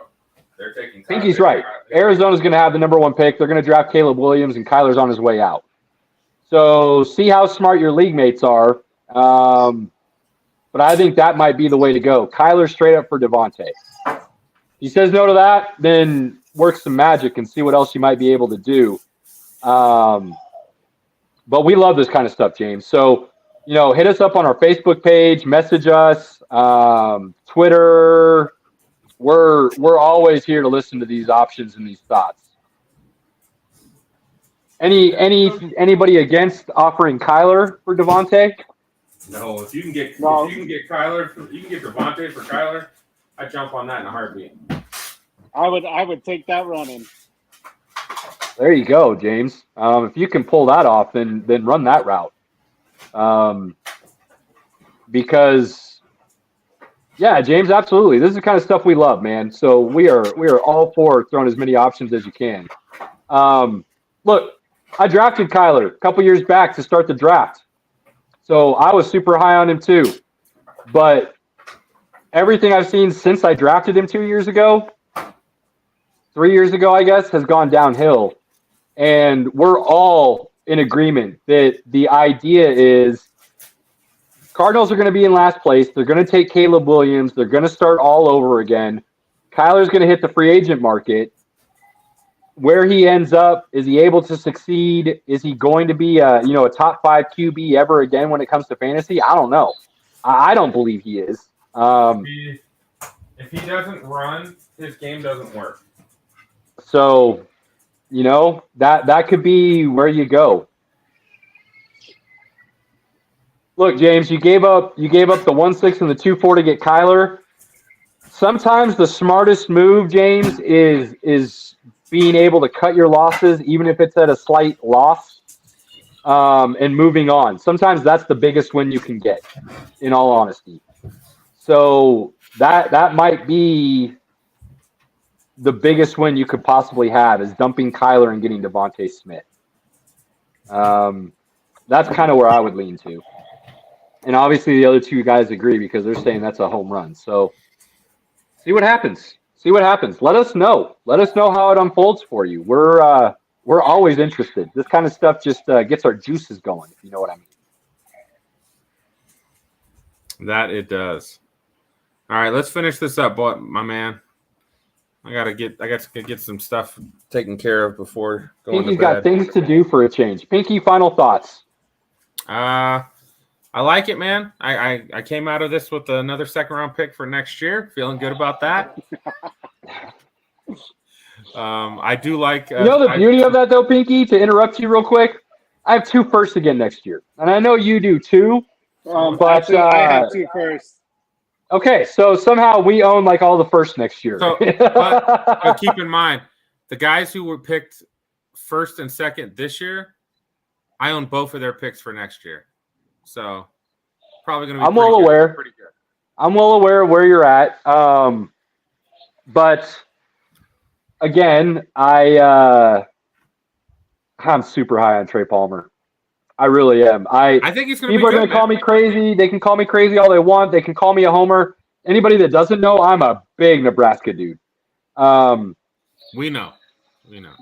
Speaker 4: they're taking.
Speaker 3: I think he's right. Arizona's going to have the number one pick. They're going to draft Caleb Williams, and Kyler's on his way out. So see how smart your league mates are. But I think that might be the way to go. Kyler straight up for Devontae. He says no to that, then work some magic and see what else you might be able to do. But we love this kind of stuff, James. So, hit us up on our Facebook page, message us, Twitter. We're always here to listen to these options and these thoughts. Anybody against offering Kyler for Devontae?
Speaker 4: No, if you can get Kyler, you can get Devontae for Kyler. I jump on that in a heartbeat.
Speaker 5: I would take that running.
Speaker 3: There you go, James. If you can pull that off, then run that route. Because, yeah, James, absolutely. This is the kind of stuff we love, man. So we are all for throwing as many options as you can. Look, I drafted Kyler a couple years back to start the draft. So I was super high on him too. But everything I've seen since I drafted him 3 years ago, I guess, has gone downhill. And we're all in agreement that the idea is Cardinals are going to be in last place. They're going to take Caleb Williams. They're going to start all over again. Kyler's going to hit the free agent market. Where he ends up, is he able to succeed? Is he going to be a top 5 QB ever again when it comes to fantasy? I don't know. I don't believe he is.
Speaker 4: If he doesn't run, his game doesn't work.
Speaker 3: So, that could be where you go. Look, James, you gave up the 1.6 and the 2.4 to get Kyler. Sometimes the smartest move, James, is being able to cut your losses, even if it's at a slight loss, and moving on. Sometimes that's the biggest win you can get, in all honesty. So that might be the biggest win you could possibly have, is dumping Kyler and getting Devontae Smith. That's kind of where I would lean to. And obviously the other two guys agree because they're saying that's a home run. So see what happens. Let us know. Let us know how it unfolds for you. We're always interested. This kind of stuff just gets our juices going, if you know what I mean.
Speaker 4: That it does. All right, let's finish this up, my man. I got to get some stuff taken care of before going
Speaker 3: Pinky's
Speaker 4: to bed.
Speaker 3: got things to do for a change. Pinky, final thoughts.
Speaker 4: I like it, man. I came out of this with another second-round pick for next year. Feeling good about that. I do like.
Speaker 3: The beauty of that, though, Pinky, to interrupt you real quick, I have 2 firsts again next year. And I know you do, too. But
Speaker 5: I have 2 firsts.
Speaker 3: Okay, so somehow we own, like, all the firsts next year.
Speaker 4: So, but keep in mind, the guys who were picked first and second this year, I own both of their picks for next year. So probably going to be pretty good.
Speaker 3: I'm well aware of where you're at. But again, I'm super high on Trey Palmer. I really am. I
Speaker 4: think he's going to be good.
Speaker 3: People are going to call me crazy. They can call me crazy all they want. They can call me a homer. Anybody that doesn't know, I'm a big Nebraska dude.
Speaker 4: We know.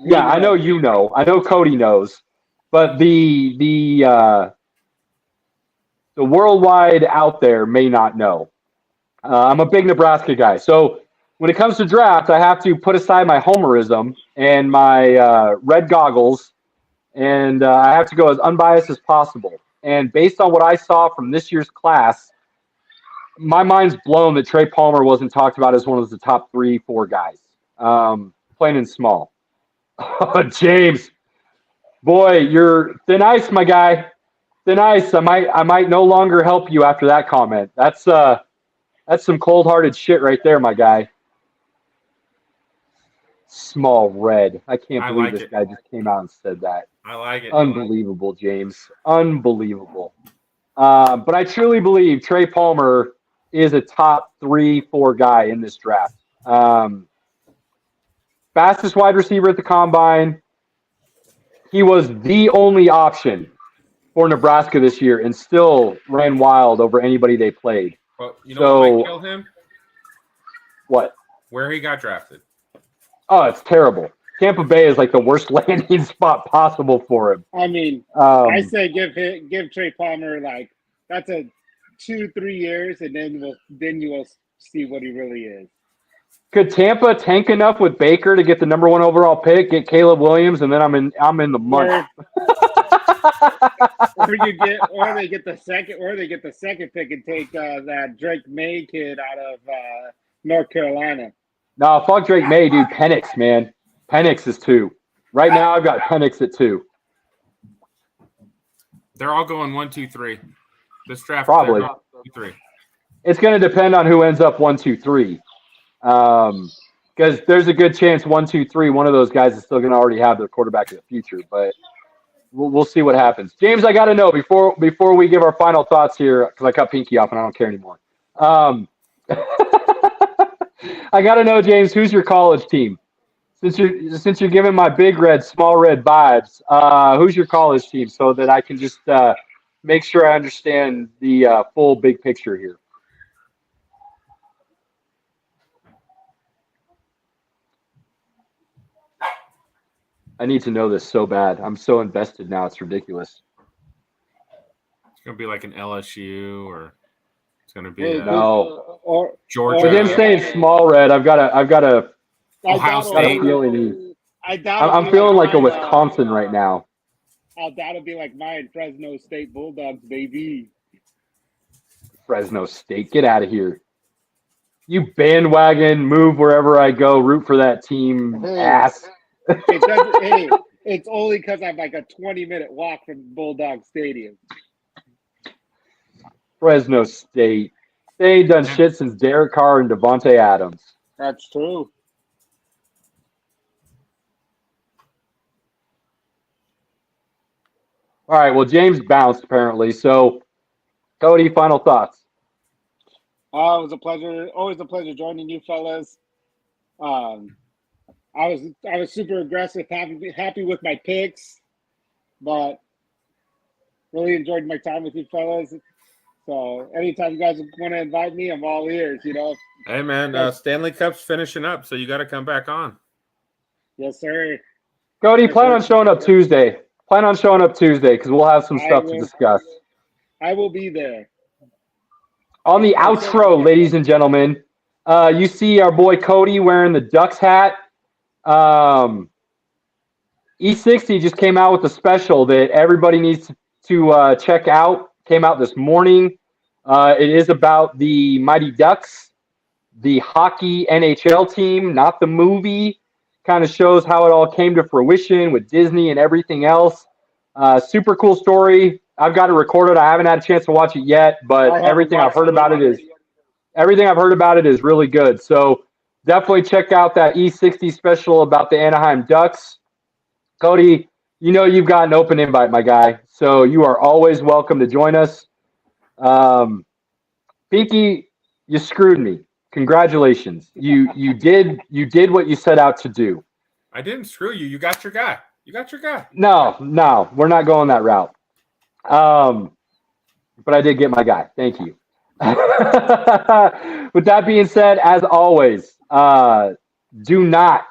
Speaker 3: Yeah, I know you know. I know Cody knows. But the worldwide out there may not know. I'm a big Nebraska guy. So when it comes to draft, I have to put aside my homerism and my red goggles, and I have to go as unbiased as possible. And based on what I saw from this year's class, my mind's blown that Trey Palmer wasn't talked about as one of the top 3-4 guys, plain and small. James, boy, you're thin ice, my guy. Thin ice. I might no longer help you after that comment. That's some cold-hearted shit right there, my guy. Small red. I can't believe this guy just came out and said that.
Speaker 4: I like it.
Speaker 3: Unbelievable, James. Unbelievable. But I truly believe Trey Palmer is a top 3-4 guy in this draft. Fastest wide receiver at the combine. He was the only option for Nebraska this year and still ran wild over anybody they played.
Speaker 4: Well, you know what might kill him?
Speaker 3: What?
Speaker 4: Where he got drafted.
Speaker 3: Oh, it's terrible. Tampa Bay is like the worst landing spot possible for him.
Speaker 5: I mean, I say give Trey Palmer that's a 2-3 years, and then you will see what he really is.
Speaker 3: Could Tampa tank enough with Baker to get the number 1 overall pick, get Caleb Williams, and then I'm in the money.
Speaker 5: Or they get the second pick and take that Drake May kid out of North Carolina.
Speaker 3: No, fuck Drake May, dude. Penix, man. Penix is 2. Right now, I've got Penix at 2.
Speaker 4: They're all going 1, 2, 3. This draft,
Speaker 3: Probably.
Speaker 4: 1, 2, 3.
Speaker 3: It's going to depend on who ends up 1, 2, 3. Because there's a good chance 1, 2, 3, one of those guys is still going to already have their quarterback of the future. But we'll see what happens. James, I got to know before we give our final thoughts here, because I cut Pinky off and I don't care anymore. I got to know, James, who's your college team? Since you're giving my big red, small red vibes, who's your college team so that I can just make sure I understand the full big picture here? I need to know this so bad. I'm so invested now. It's ridiculous.
Speaker 4: It's going to be like an LSU or it's going to be
Speaker 3: no.
Speaker 5: Or
Speaker 4: Georgia.
Speaker 3: With him saying small red, I've got a
Speaker 4: Ohio State.
Speaker 3: feeling. I'm feeling like a Wisconsin right now.
Speaker 5: That'll be like mine, Fresno State Bulldogs, baby.
Speaker 3: Fresno State, get out of here. You bandwagon, move wherever I go, root for that team, ass.
Speaker 5: It's only because I'm like a 20-minute walk from Bulldog Stadium.
Speaker 3: Fresno State. They ain't done shit since Derek Carr and Devontae Adams.
Speaker 5: That's true.
Speaker 3: All right, well, James bounced apparently. So, Cody, final thoughts.
Speaker 5: It was a pleasure. Always a pleasure joining you fellas. I was super aggressive, happy with my picks, but really enjoyed my time with you fellas. So anytime you guys want to invite me, I'm all ears.
Speaker 4: Hey man, Stanley Cup's finishing up, so you got to come back on.
Speaker 5: Yes, sir.
Speaker 3: Cody, plan on showing up Tuesday. Because we'll have some stuff to discuss.
Speaker 5: I will be there.
Speaker 3: On the outro, ladies and gentlemen, you see our boy Cody wearing the Ducks hat. E60 just came out with a special that everybody needs to check out. Came out this morning. It is about the Mighty Ducks, the hockey NHL team, not the movie. Kind of shows how it all came to fruition with Disney and everything else. Super cool story. I've got it recorded. I haven't had a chance to watch it yet, but everything I've heard about it is really good. So definitely check out that E60 special about the Anaheim Ducks. Cody, you've got an open invite, my guy. So you are always welcome to join us. Pinky, you screwed me. Congratulations. You did what you set out to do.
Speaker 4: I didn't screw you. You got your guy.
Speaker 3: No, we're not going that route. But I did get my guy. Thank you. With that being said, as always, do not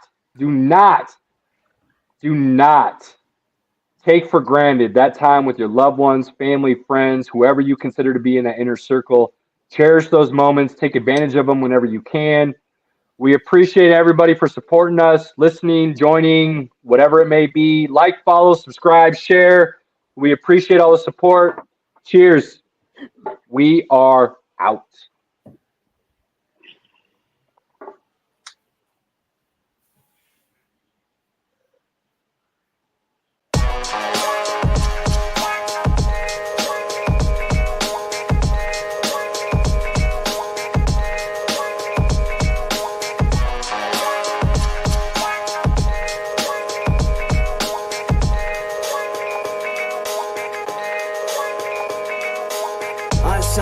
Speaker 3: take for granted that time with your loved ones, family, friends, whoever you consider to be in that inner circle. Cherish those moments. Take advantage of them whenever you can. We appreciate everybody for supporting us, listening, joining, whatever it may be. Like, follow, subscribe, share. We appreciate all the support. Cheers. We are out.